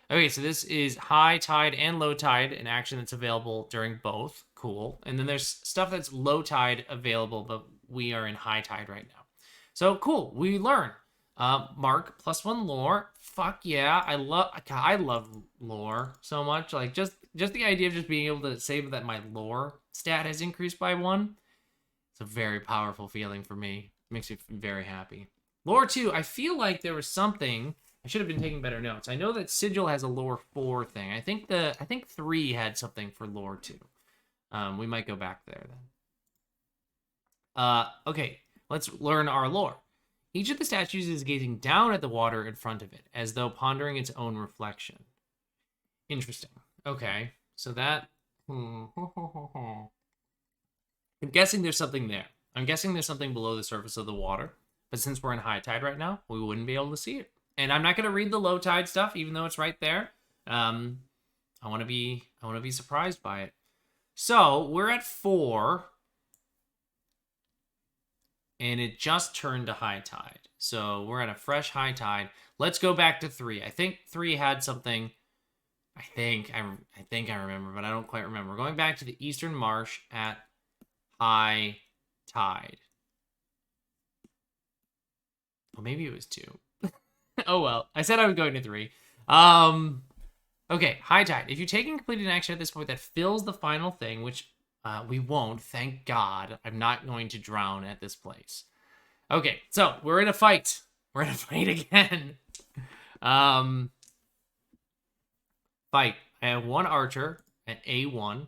Okay, so this is high tide and low tide, an action that's available during both. Cool. And then there's stuff that's low tide available, but we are in high tide right now. So cool, we learn. Mark, +1 lore. Fuck yeah, I love lore so much. Like just the idea of just being able to say that my lore stat has increased by 1. It's a very powerful feeling for me. It makes me very happy. Lore 2, I feel like there was something. I should have been taking better notes. I know that Sigil has a lore 4 thing. I think 3 had something for lore 2. We might go back there then. Okay, let's learn our lore. Each of the statues is gazing down at the water in front of it, as though pondering its own reflection. Interesting. Okay, so that... I'm guessing there's something there. I'm guessing there's something below the surface of the water, but since we're in high tide right now, we wouldn't be able to see it. And I'm not going to read the low tide stuff, even though it's right there. I want to be surprised by it. So we're at 4. And it just turned to high tide. So we're at a fresh high tide. Let's go back to 3. I think 3 had something. I think I remember, but I don't quite remember. We're going back to the Eastern Marsh at high tide. Well, maybe it was 2. Oh well. I said I was going to 3. Okay, high tide. If you take and complete an action at this point that fills the final thing, which we won't, thank God. I'm not going to drown at this place. Okay, so we're in a fight. We're in a fight again. Fight. I have 1 archer at A1.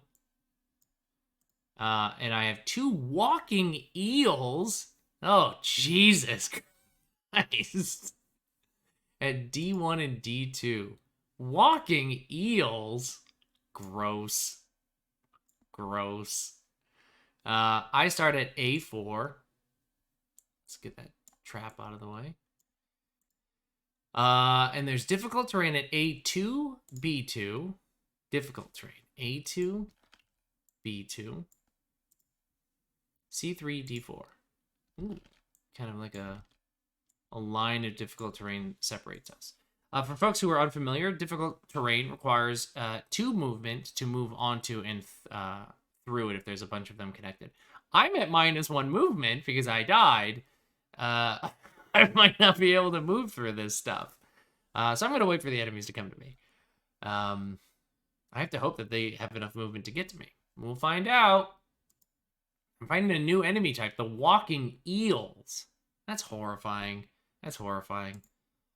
And I have 2 walking eels. Oh, Jesus Christ. At D1 and D2. Walking eels? Gross. Gross. I start at A4. Let's get that trap out of the way. And there's difficult terrain at A2, B2. Difficult terrain. A2, B2. C3, D4. Ooh, kind of like a line of difficult terrain separates us. For folks who are unfamiliar, difficult terrain requires 2 movement to move onto and through it if there's a bunch of them connected. I'm at -1 movement because I died. I might not be able to move through this stuff. So I'm going to wait for the enemies to come to me. I have to hope that they have enough movement to get to me. We'll find out. I'm finding a new enemy type, the walking eels. That's horrifying. That's horrifying.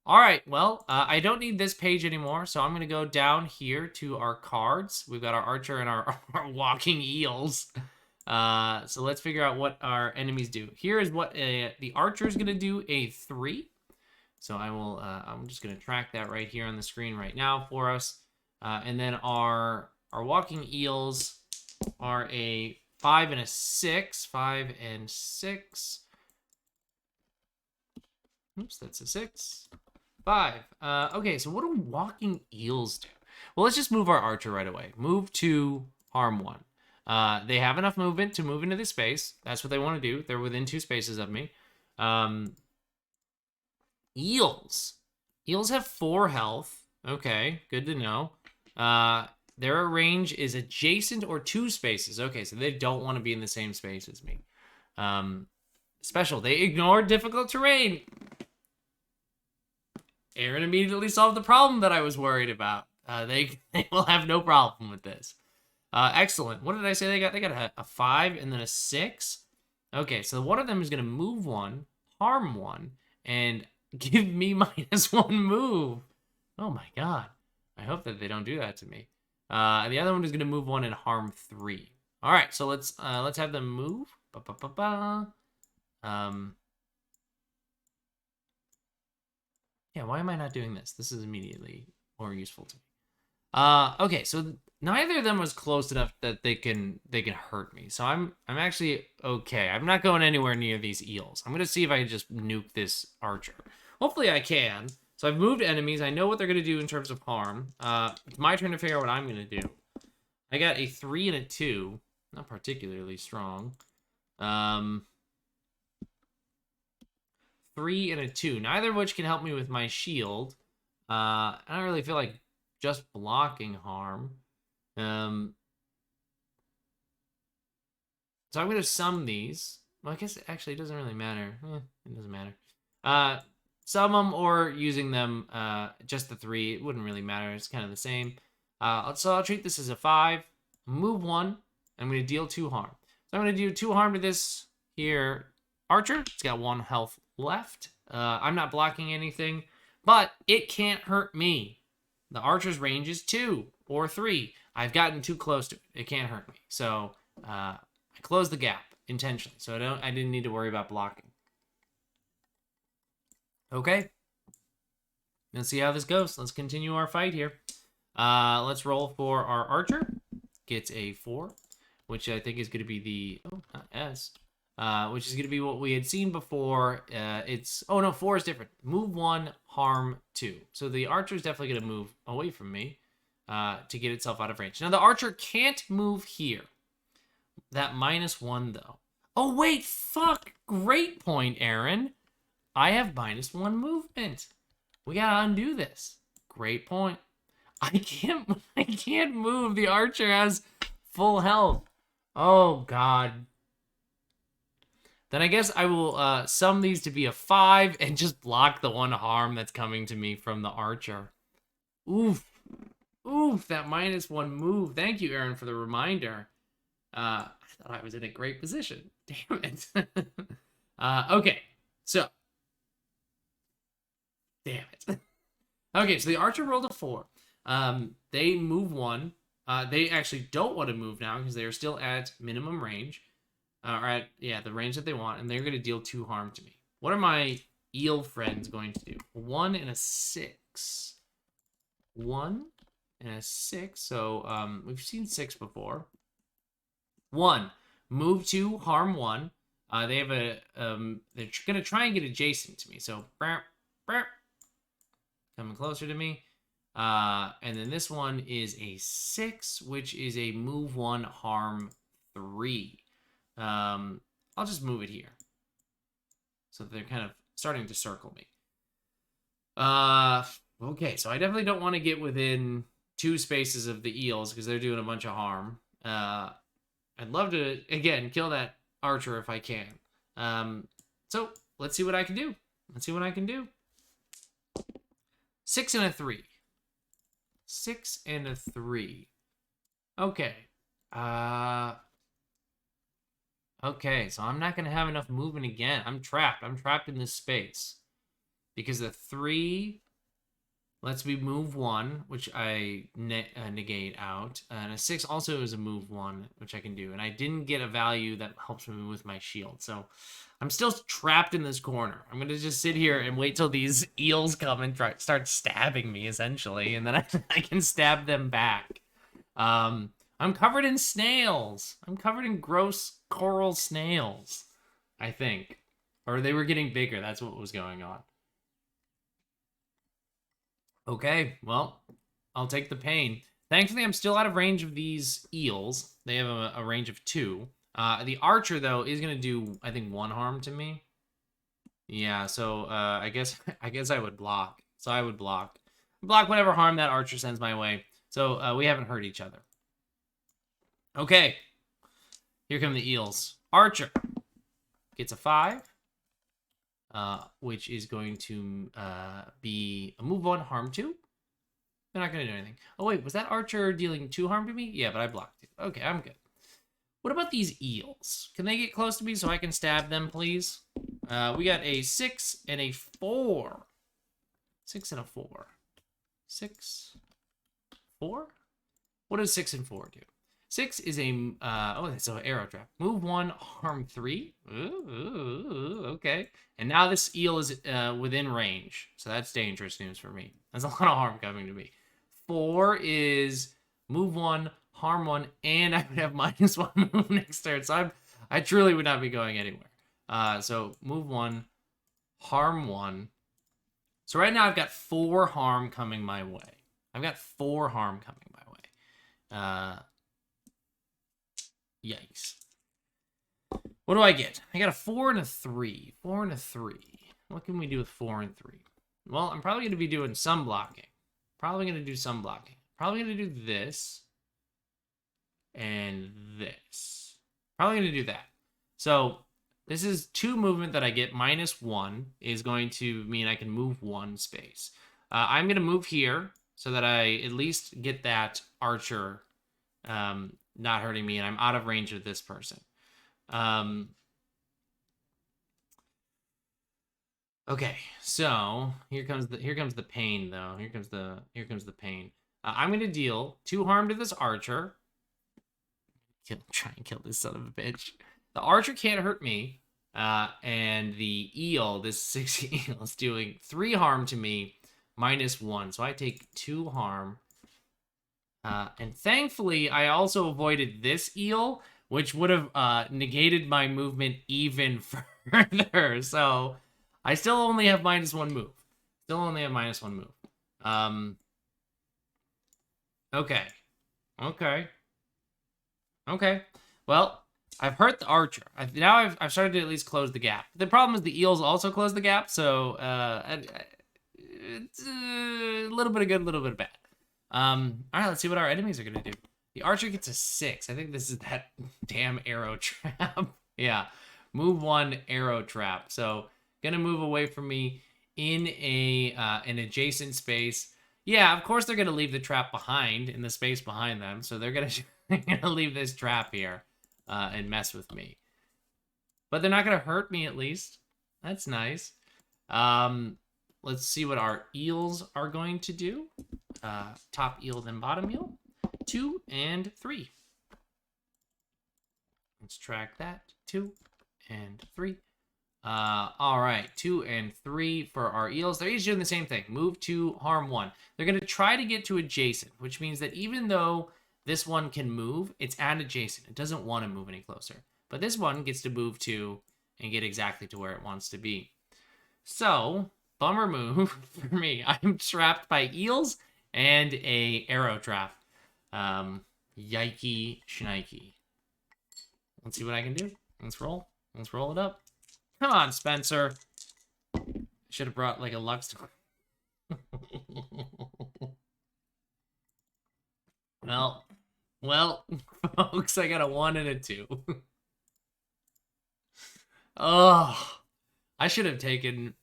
All right, well, I don't need this page anymore, so I'm going to go down here to our cards. We've got our archer and our walking eels. So let's figure out what our enemies do. Here is what the archer is going to do, a 3. So I'm just going to track that right here on the screen right now for us. And then our walking eels are a 5 and a 6. 5 and 6. Oops, that's a 6. 5. Okay, so what do walking eels do? Well, let's just move our archer right away. Move to harm 1. They have enough movement to move into this space. That's what they want to do. They're within 2 spaces of me. Eels. Eels have 4 health. Okay, good to know. Their range is adjacent or 2 spaces. Okay, so they don't want to be in the same space as me. Special. They ignore difficult terrain. Aaron immediately solved the problem that I was worried about. They will have no problem with this. Excellent. What did I say they got? They got a 5 and then a 6. Okay, so one of them is going to move 1, harm 1, and give me -1 move. Oh my god. I hope that they don't do that to me. The other one is going to move 1 and harm 3. All right, so let's have them move. Yeah, why am I not doing this? This is immediately more useful to me. Okay, so neither of them was close enough that they can hurt me. So I'm actually okay. I'm not going anywhere near these eels. I'm gonna see if I can just nuke this archer. Hopefully I can. So I've moved enemies. I know what they're gonna do in terms of harm. It's my turn to figure out what I'm gonna do. I got a 3 and a 2. Not particularly strong. 3 and a 2, neither of which can help me with my shield. I don't really feel like just blocking harm. So I'm going to sum these. Well, I guess actually it doesn't really matter. It doesn't matter. Sum them or using them, just the 3. It wouldn't really matter. It's kind of the same. So I'll treat this as a 5. Move 1. I'm going to deal 2 harm. So I'm going to do 2 harm to this here archer. It's got 1 health left. I'm not blocking anything, but it can't hurt me. The archer's range is 2 or 3. I've gotten too close to it. It can't hurt me. So I closed the gap intentionally, so I didn't need to worry about blocking. Okay. Let's see how this goes. Let's continue our fight here. Let's roll for our archer. Gets a 4, which I think is going to be the not S, which is going to be what we had seen before. Oh no, 4 is different. Move 1, harm 2. So the archer is definitely going to move away from me to get itself out of range. Now the archer can't move here. That -1 though. Oh wait, fuck! Great point, Aaron. I have -1 movement. We gotta undo this. Great point. I can't move. The archer has full health. Oh god. Then I guess I will sum these to be a 5 and just block the 1 harm that's coming to me from the archer. Oof. Oof, that -1 move. Thank you, Aaron, for the reminder. I thought I was in a great position. Damn it. Okay, so. Damn it. Okay, so the archer rolled a 4. They move 1. They actually don't want to move now because they are still at minimum range. Or at, yeah, the range that they want, and they're going to deal 2 harm to me. What are my eel friends going to do? 1 and a 6. 1 and a 6. So we've seen 6 before. 1, move 2, harm 1. They have a they're gonna try and get adjacent to me. So coming closer to me. And then this one is a 6, which is a move 1, harm 3. I'll just move it here. So they're kind of starting to circle me. Okay, so I definitely don't want to get within 2 spaces of the eels because they're doing a bunch of harm. I'd love to, again, kill that archer if I can. So let's see what I can do. Let's see what I can do. 6 and a 3. 6 and a 3. Okay. Okay, so I'm not going to have enough movement again. I'm trapped. I'm trapped in this space. Because the 3 lets me move 1, which I negate out. And a 6 also is a move 1, which I can do. And I didn't get a value that helps me with my shield. So I'm still trapped in this corner. I'm going to just sit here and wait till these eels come and start stabbing me, essentially. And then I can stab them back. I'm covered in snails. I'm covered in gross coral snails, I think. Or they were getting bigger. That's what was going on. Okay, well, I'll take the pain. Thankfully, I'm still out of range of these eels. They have a range of 2. The archer, though, is going to do, I think, 1 harm to me. Yeah, so I guess I would block. So I would block. Block whatever harm that archer sends my way. So we haven't hurt each other. Okay. Here come the eels. Archer gets a 5. Which is going to be a move 1, harm 2. They're not going to do anything. Oh, wait, was that archer dealing 2 harm to me? Yeah, but I blocked it. Okay, I'm good. What about these eels? Can they get close to me so I can stab them, please? We got a 6 and a 4. 6 and a 4. 6, 4? What does 6 and 4 do? 6 is a, it's an arrow trap. Move 1, harm 3. Ooh, okay. And now this eel is within range. So that's dangerous news for me. That's a lot of harm coming to me. 4 is move 1, harm 1, and I would have -1 move next turn. So I truly would not be going anywhere. So move 1, harm 1. So right now I've got 4 harm coming my way. I've got 4 harm coming my way. Yikes. What do I get? I got a 4 and a 3. 4 and a 3. What can we do with 4 and 3? Well, I'm probably going to be doing some blocking. Probably going to do some blocking. Probably going to do this. And this. Probably going to do that. So, this is 2 movement that I get. -1 is going to mean I can move 1 space. I'm going to move here so that I at least get that archer not hurting me, and I'm out of range of this person. Okay, so here comes the pain though. Here comes the pain. I'm gonna deal 2 harm to this archer. Try and kill this son of a bitch. The archer can't hurt me, and the eel, this 6 eel, is doing 3 harm to me, -1. So I take 2 harm. And thankfully, I also avoided this eel, which would have negated my movement even further. So I still only have -1 move. Still only have -1 move. Okay. Okay. Well, I've hurt the archer. Now I've started to at least close the gap. The problem is the eels also close the gap, so it's a little bit of good, a little bit of bad. All right, let's see what our enemies are gonna do. The archer gets a 6. I think this is that damn arrow trap. Yeah, move 1 arrow trap. So gonna move away from me in an adjacent space. Yeah, of course they're gonna leave the trap behind in the space behind them. So they're gonna leave this trap here and mess with me. But they're not gonna hurt me at least. That's nice. Let's see what our eels are going to do. Top eel, then bottom eel. 2 and 3. Let's track that. 2 and 3. All right, 2 and 3 for our eels. They're each doing the same thing. Move 2, harm 1. They're going to try to get to adjacent, which means that even though this one can move, it's at adjacent. It doesn't want to move any closer. But this one gets to move 2 and get exactly to where it wants to be. So, bummer move for me. I'm trapped by eels and a arrow trap. Yikey shnikey. Let's see what I can do. Let's roll. Let's roll it up. Come on, Spencer. Should have brought like a Lux. Well, folks, I got a 1 and a 2. Oh, I should have taken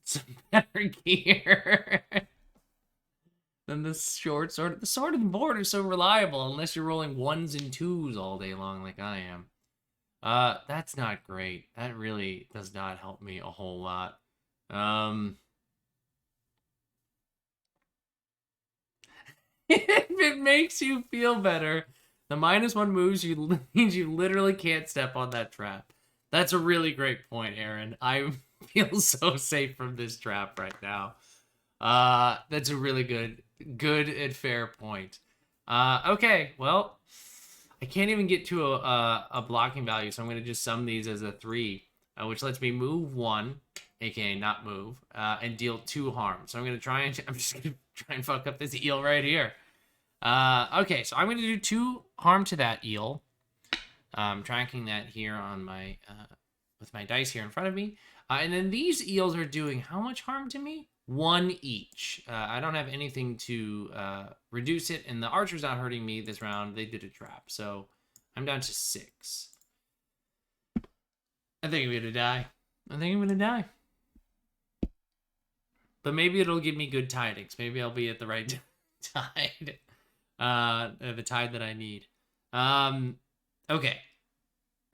some better gear than the short sword. The sword and board are so reliable unless you're rolling 1s and 2s all day long like I am. That's not great. That really does not help me a whole lot. If it makes you feel better, the -1 moves means you literally can't step on that trap. That's a really great point, Aaron. I feel so safe from this trap right now. That's a really good and fair point. Okay, well, I can't even get to a blocking value, so I'm going to just sum these as a 3, which lets me move 1, aka not move, and deal 2 harm. So I'm just going to try and fuck up this eel right here. Okay, so I'm going to do 2 harm to that eel. I'm tracking that here on my with my dice here in front of me. And then these eels are doing how much harm to me? 1 each. I don't have anything to reduce it, and the archer's not hurting me this round. They did a trap, so I'm down to 6. I think I'm gonna die. But maybe it'll give me good tidings. Maybe I'll be at the right tide. The tide that I need. Okay.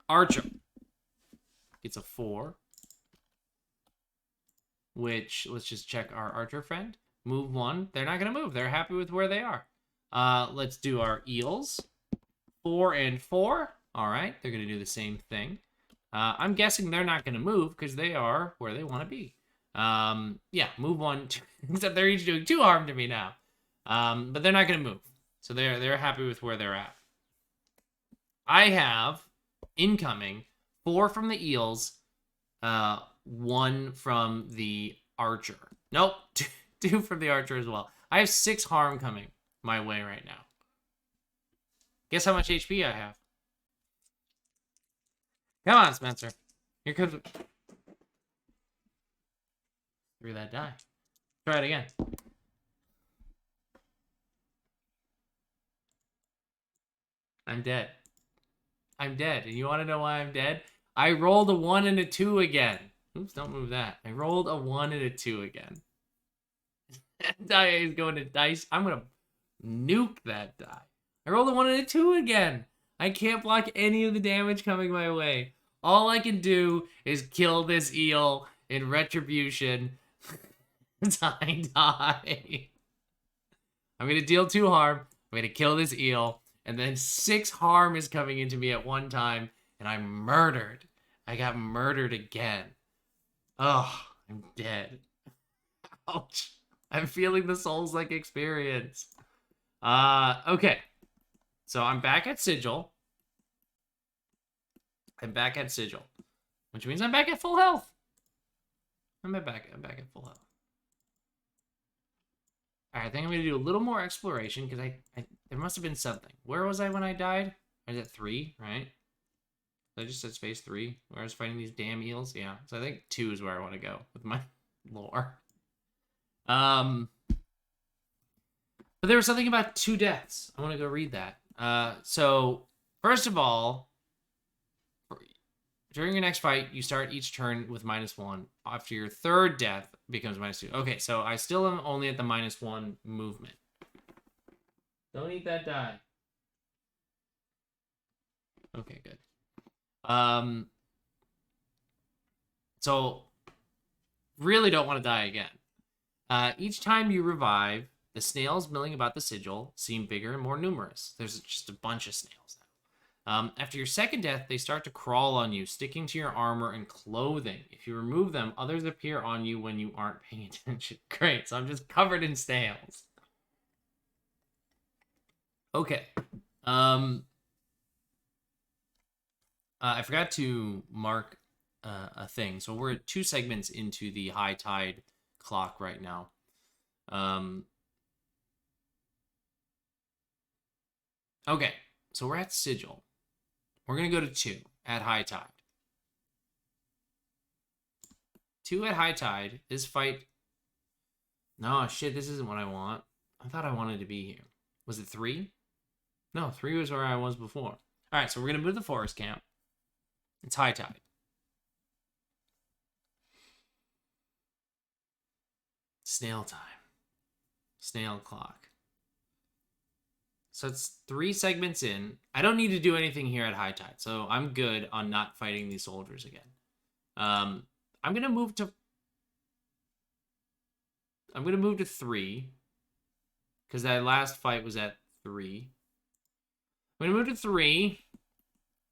Archer. It's a 4. Which, let's just check our archer friend. Move 1. They're not going to move. They're happy with where they are. Let's do our eels. 4 and 4. All right. They're going to do the same thing. I'm guessing they're not going to move because they are where they want to be. Yeah, move 1. Except they're each doing 2 harm to me now. But they're not going to move. So they're happy with where they're at. I have incoming 4 from the eels. 1 from the archer. Nope, 2 from the archer as well. I have 6 harm coming my way right now. Guess how much HP I have? Come on, Spencer. Here comes... Through that die. Try it again. I'm dead. I'm dead. And you want to know why I'm dead? I rolled a 1 and a 2 again. Oops, don't move that. I rolled a 1 and a 2 again. That die is going to dice. I'm going to nuke that die. I rolled a 1 and a 2 again. I can't block any of the damage coming my way. All I can do is kill this eel in retribution. I die. I'm going to deal 2 harm. I'm going to kill this eel. And then 6 harm is coming into me at one time. And I'm murdered. I got murdered again. Oh, I'm dead. Ouch. I'm feeling the Souls-like experience. Okay. So I'm back at Sigil. I'm back at Sigil. Which means I'm back at full health. I'm back at full health. Alright, I think I'm going to do a little more exploration, because there must have been something. Where was I when I died? I was at 3, right? I just said space 3, where I was fighting these damn eels. Yeah, so I think 2 is where I want to go with my lore. But there was something about 2 deaths. I want to go read that. So, first of all, during your next fight, you start each turn with -1. After your 3rd death, it becomes -2. Okay, so I still am only at the -1 movement. Don't eat that die. Okay, good. So, really don't want to die again. Each time you revive, the snails milling about the sigil seem bigger and more numerous. There's just a bunch of snails now. After your 2nd death, they start to crawl on you, sticking to your armor and clothing. If you remove them, others appear on you when you aren't paying attention. Great, so I'm just covered in snails. Okay. I forgot to mark a thing. So we're 2 segments into the high tide clock right now. Okay, so we're at Sigil. We're going to go to 2 at high tide. 2 at high tide. This fight... No, shit, this isn't what I want. I thought I wanted to be here. Was it 3? No, 3 was where I was before. Alright, so we're going to move to the forest camp. It's high tide. Snail time. Snail clock. So it's 3 segments in. I don't need to do anything here at high tide, so I'm good on not fighting these soldiers again. I'm gonna move to 3 because that last fight was at 3. I'm gonna move to 3.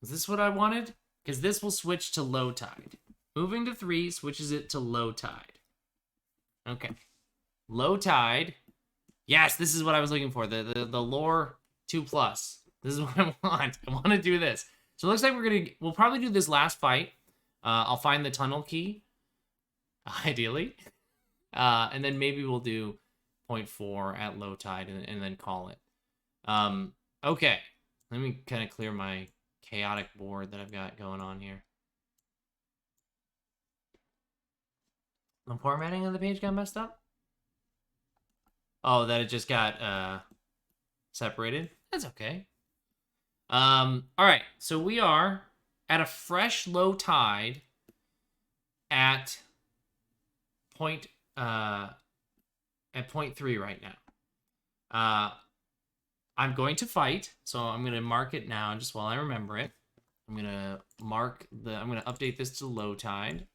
Is this what I wanted? Because this will switch to low tide. Moving to 3 switches it to low tide. Okay. Low tide. Yes, this is what I was looking for. The lore 2+. This is what I want. I want to do this. So it looks like we'll probably do this last fight. I'll find the tunnel key, ideally. And then maybe we'll do 0.4 at low tide and then call it. Okay. Let me kind of clear my chaotic board that I've got going on here. The formatting of the page got messed up? Oh, that it just got separated? That's okay. All right, so we are at a fresh low tide at 0.3 right now. I'm going to fight, so I'm going to mark it now just while I remember it. I'm going to update this to low tide.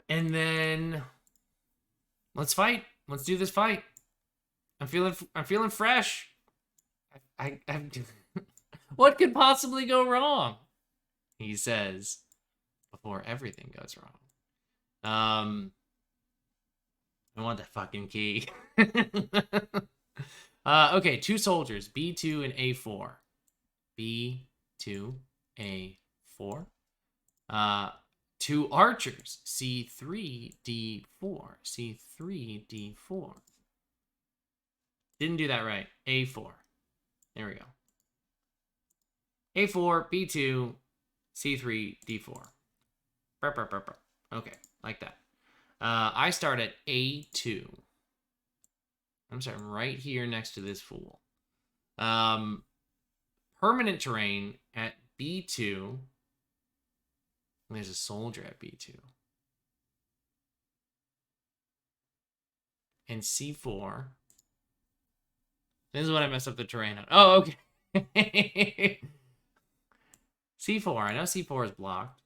And then let's fight. Let's do this fight. I'm feeling fresh. What could possibly go wrong? He says before everything goes wrong. I want that fucking key. Okay, 2 soldiers, B2 and A4. B2, A4. 2 archers, C3, D4. C3, D4. Didn't do that right. A4. There we go. A4, B2, C3, D4. Burp, burp, burp, burp. Okay, like that. I start at A2. I'm starting right here next to this fool. Permanent terrain at B2. There's a soldier at B2. And C4. This is what I messed up the terrain on. Oh, okay. C4. I know C4 is blocked.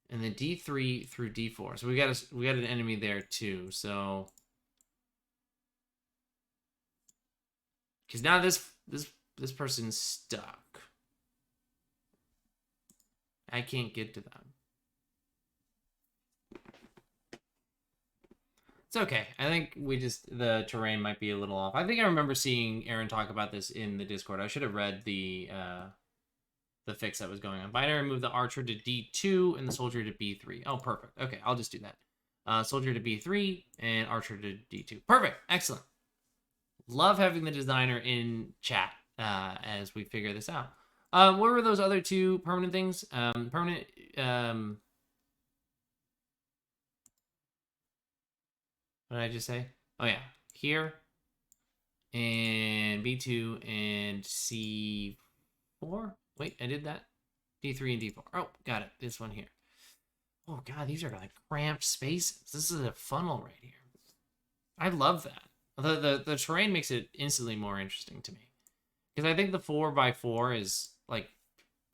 And then D3 through D4. So we got an enemy there too. So because now this person's stuck. I can't get to them. It's okay. I think the terrain might be a little off. I think I remember seeing Aaron talk about this in the Discord. I should have read the fix that was going on. Binary move the archer to D2 and the soldier to B3. Oh, perfect. Okay, I'll just do that. Soldier to B3 and archer to D2. Perfect. Excellent. Love having the designer in chat as we figure this out. What were those other two permanent things? Permanent... what did I just say? Oh, yeah. Here. And B2 and C4. Wait, I did that? D3 and D4. Oh, got it. This one here. Oh, God, these are like cramped spaces. This is a funnel right here. I love that. The terrain makes it instantly more interesting to me. Because I think the 4x4 is, like,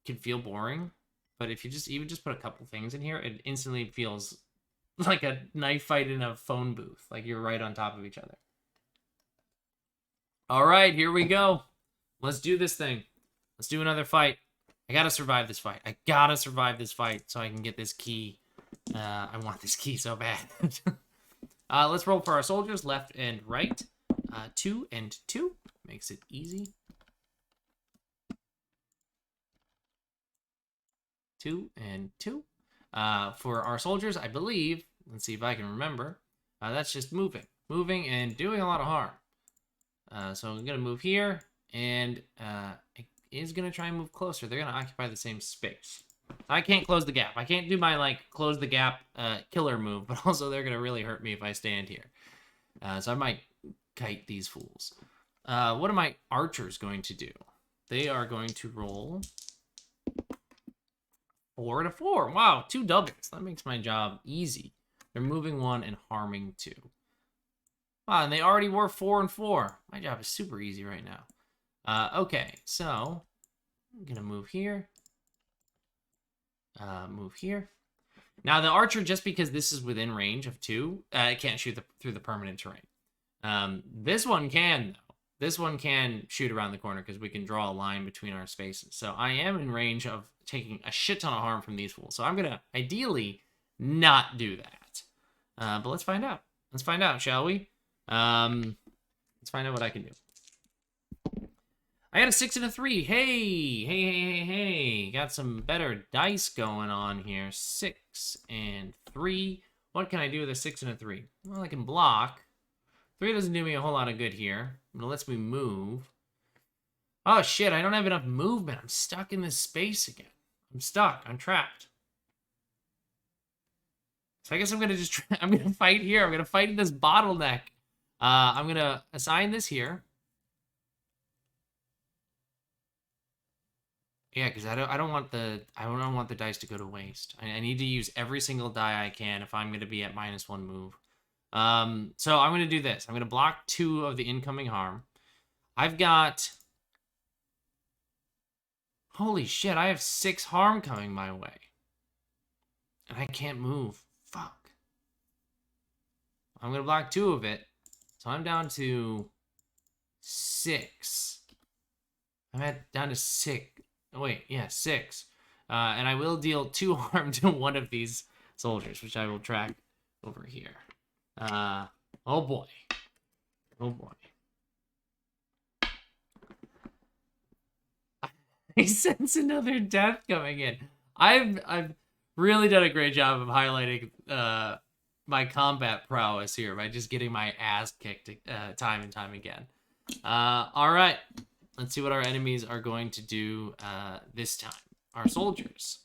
can feel boring. But if you even just put a couple things in here, it instantly feels like a knife fight in a phone booth. Like you're right on top of each other. All right, here we go. Let's do this thing. Let's do another fight. I gotta survive this fight. I gotta survive this fight so I can get this key. I want this key so bad. Let's roll for our soldiers, left and right. 2 and 2. Makes it easy. 2 and 2. For our soldiers, I believe, let's see if I can remember, that's just moving. Moving and doing a lot of harm. So I'm going to move here, and it is going to try and move closer. They're going to occupy the same space. I can't close the gap. I can't do my, like, close the gap killer move, but also they're going to really hurt me if I stand here. So I might kite these fools. What are my archers going to do? They are going to roll 4 to 4. Wow, 2 doubles. That makes my job easy. They're moving 1 and harming 2. Wow, and they already were 4 and 4. My job is super easy right now. Okay, so I'm gonna move here. Move here. Now the archer, just because this is within range of 2, it can't shoot through the permanent terrain. This one can, though. This one can shoot around the corner because we can draw a line between our spaces. So I am in range of taking a shit ton of harm from these fools. So I'm going to ideally not do that. But let's find out. Let's find out, shall we? Let's find out what I can do. I got a 6 and a 3. Hey, hey, hey, hey, hey. Got some better dice going on here. 6 and 3. What can I do with a 6 and a 3? Well, I can block. 3 doesn't do me a whole lot of good here. It lets me move. Oh, shit, I don't have enough movement. I'm stuck in this space again. I'm stuck. I'm trapped. So I guess I'm going to just I'm going to fight here. I'm going to fight in this bottleneck. I'm going to assign this here. Yeah, because I don't want the dice to go to waste. I need to use every single die I can if I'm going to be at -1 move. So I'm going to do this. I'm going to block 2 of the incoming harm. I've got... Holy shit, I have 6 harm coming my way. And I can't move. Fuck. I'm going to block 2 of it. So I'm down to 6. down to 6. Oh, wait, yeah, 6. And I will deal 2 harm to one of these soldiers, which I will track over here. Oh boy. Oh boy. I sense another death coming in. I've really done a great job of highlighting my combat prowess here by just getting my ass kicked time and time again. All right. Let's see what our enemies are going to do this time. our soldiers.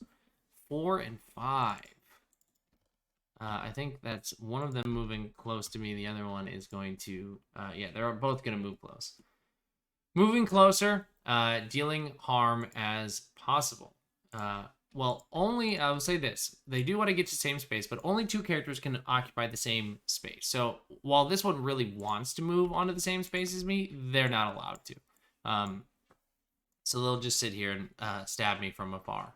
4 and 5. I think that's one of them moving close to me. The other one is going to, yeah, they're both going to move close. Moving closer, dealing harm as possible. Well, only, I will say this. They do want to get to the same space, but only 2 characters can occupy the same space. So while this one really wants to move onto the same space as me, they're not allowed to. So they'll just sit here and stab me from afar.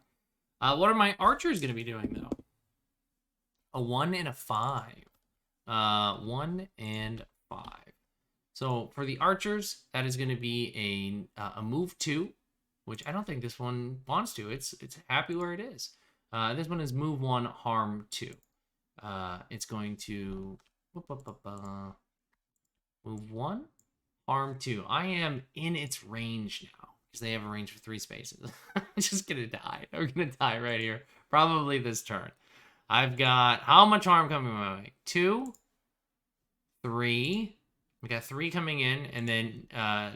What are my archers going to be doing, though? A 1 and a 5. 1 and 5. So for the archers, that is going to be a move 2, which I don't think this one wants to. It's happy where it is. This one is move 1, harm 2. It's going to move 1, harm 2. I am in its range now because they have a range for 3 spaces. I'm just going to die. We're going to die right here. Probably this turn. I've got how much harm coming my way? 2, 3. We got 3 coming in, and then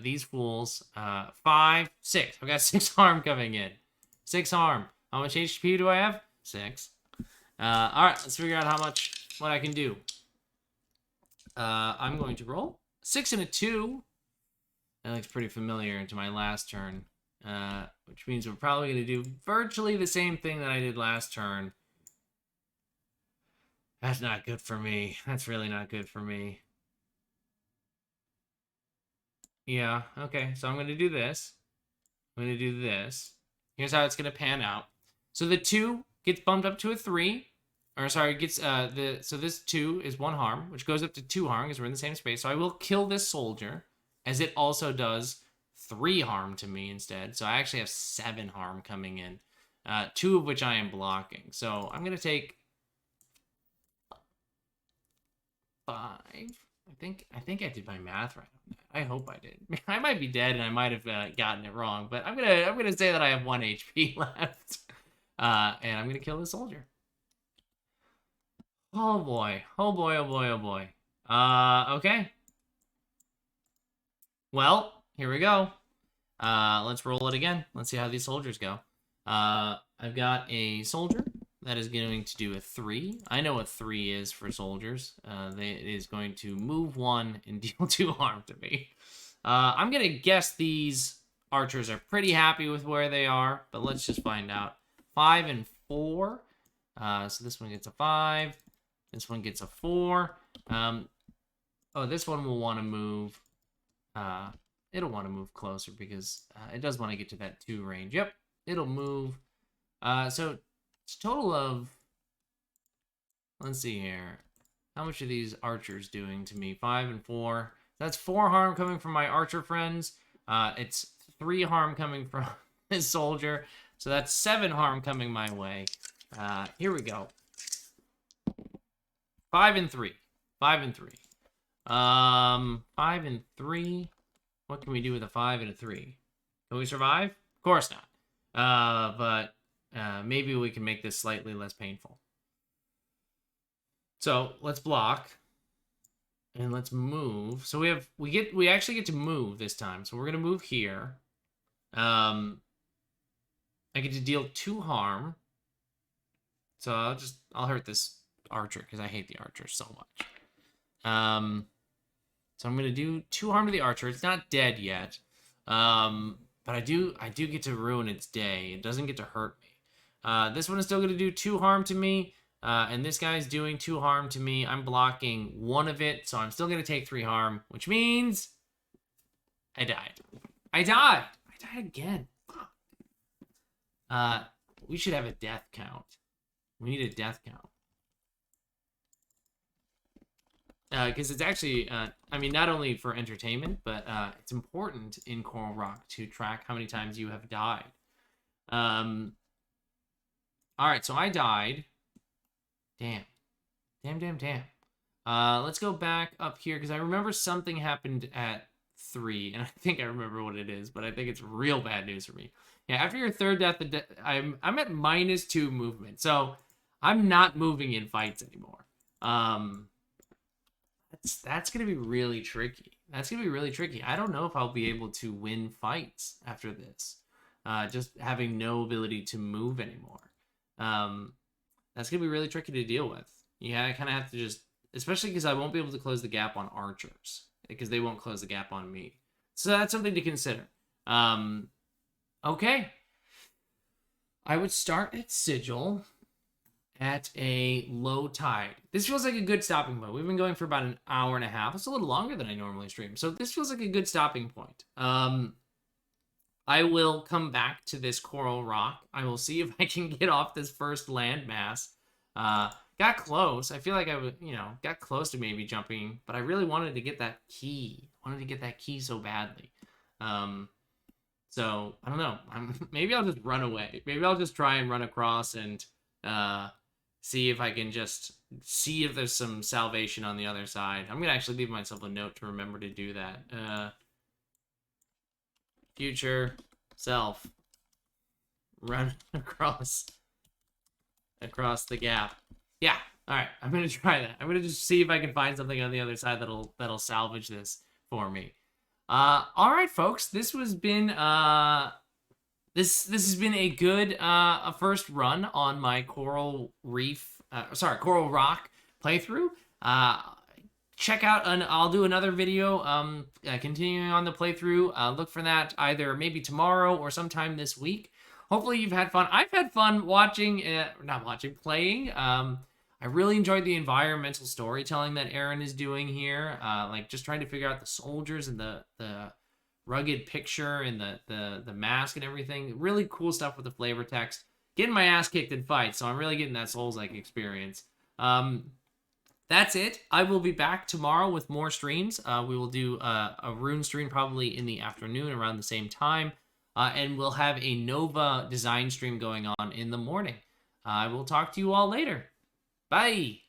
these fools, 5, 6. I've got 6 harm coming in. 6 harm. How much HP do I have? 6. All right, let's figure out what I can do. I'm going to roll 6 and a 2. That looks pretty familiar to my last turn, which means we're probably going to do virtually the same thing that I did last turn. That's not good for me. That's really not good for me. Yeah, okay. So I'm going to do this. I'm going to do this. Here's how it's going to pan out. So the 2 gets bumped up to a 3. Or sorry, gets so this 2 is 1 harm, which goes up to 2 harm because we're in the same space. So I will kill this soldier, as it also does 3 harm to me instead. So I actually have 7 harm coming in. 2 of which I am blocking. So I'm going to take 5. I think I did my math right on that. I hope I did. I might be dead and I might have gotten it wrong, but I'm gonna say that I have 1 HP left, and I'm gonna kill this soldier. Oh boy! Oh boy! Oh boy! Oh boy! Okay. Well, here we go. Let's roll it again. Let's see how these soldiers go. I've got a soldier that is going to do a 3. I know what 3 is for soldiers. It is going to move 1 and deal 2 harm to me. I'm going to guess these archers are pretty happy with where they are, but let's just find out. 5 and 4. So this one gets a 5. This one gets a 4. Oh, this one will want to move. It'll want to move closer because it does want to get to that 2 range. Yep, it'll move. So it's a total of, let's see here. How much are these archers doing to me? 5 and 4. That's 4 harm coming from my archer friends. It's 3 harm coming from this soldier. So that's 7 harm coming my way. Here we go. 5 and 3. 5 and 3. 5 and 3. What can we do with a 5 and a 3? Can we survive? Of course not. But maybe we can make this slightly less painful. So let's block. And let's move. So we actually get to move this time. So we're gonna move here. I get to deal 2 harm. So I'll hurt this archer because I hate the archer so much. So I'm gonna do 2 harm to the archer. It's not dead yet. But I do get to ruin its day. It doesn't get to hurt me. This one is still gonna do 2 harm to me. And this guy's doing 2 harm to me. I'm blocking 1 of it, so I'm still going to take 3 harm, which means I died. I died again. We should have a death count. We need a death count. Because it's actually, I mean, not only for entertainment, but it's important in Coral Rock to track how many times you have died. All right, so I died. Damn. Let's go back up here because I remember something happened at 3, and I think I remember what it is, but I think it's real bad news for me. Yeah, after your 3rd death, I'm at -2 movement, so I'm not moving in fights anymore. That's gonna be really tricky. I don't know if I'll be able to win fights after this. just having no ability to move anymore. That's gonna be really tricky to deal with. Yeah, I kind of have to just, especially because I won't be able to close the gap on archers because they won't close the gap on me. So that's something to consider. Okay. I would start at Sigil at a low tide. This feels like a good stopping point. We've been going for about an hour and a half. It's a little longer than I normally stream. So this feels like a good stopping point. I will come back to this coral rock. I will see if I can get off this first landmass. Got close. I feel like I would, got close to maybe jumping, but I really wanted to get that key. So badly. So I don't know. Maybe I'll just run away. Maybe I'll just try and run across and see if I can just see if there's some salvation on the other side. I'm gonna actually leave myself a note to remember to do that. Future self, run across the gap. Yeah. All right. I'm gonna try that. I'm gonna just see if I can find something on the other side that'll salvage this for me. All right, folks. This has been this has been a good a first run on my Coral Rock playthrough. Check out, I'll do another video continuing on the playthrough. Look for that either maybe tomorrow or sometime this week. Hopefully you've had fun. I've had fun playing. I really enjoyed the environmental storytelling that Aaron is doing here. Like just trying to figure out the soldiers and the rugged picture and the mask and everything. Really cool stuff with the flavor text. Getting my ass kicked in fights, so I'm really getting that Souls-like experience. That's it. I will be back tomorrow with more streams. We will do a Rune stream probably in the afternoon around the same time. And we'll have a Nova design stream going on in the morning. I will talk to you all later. Bye.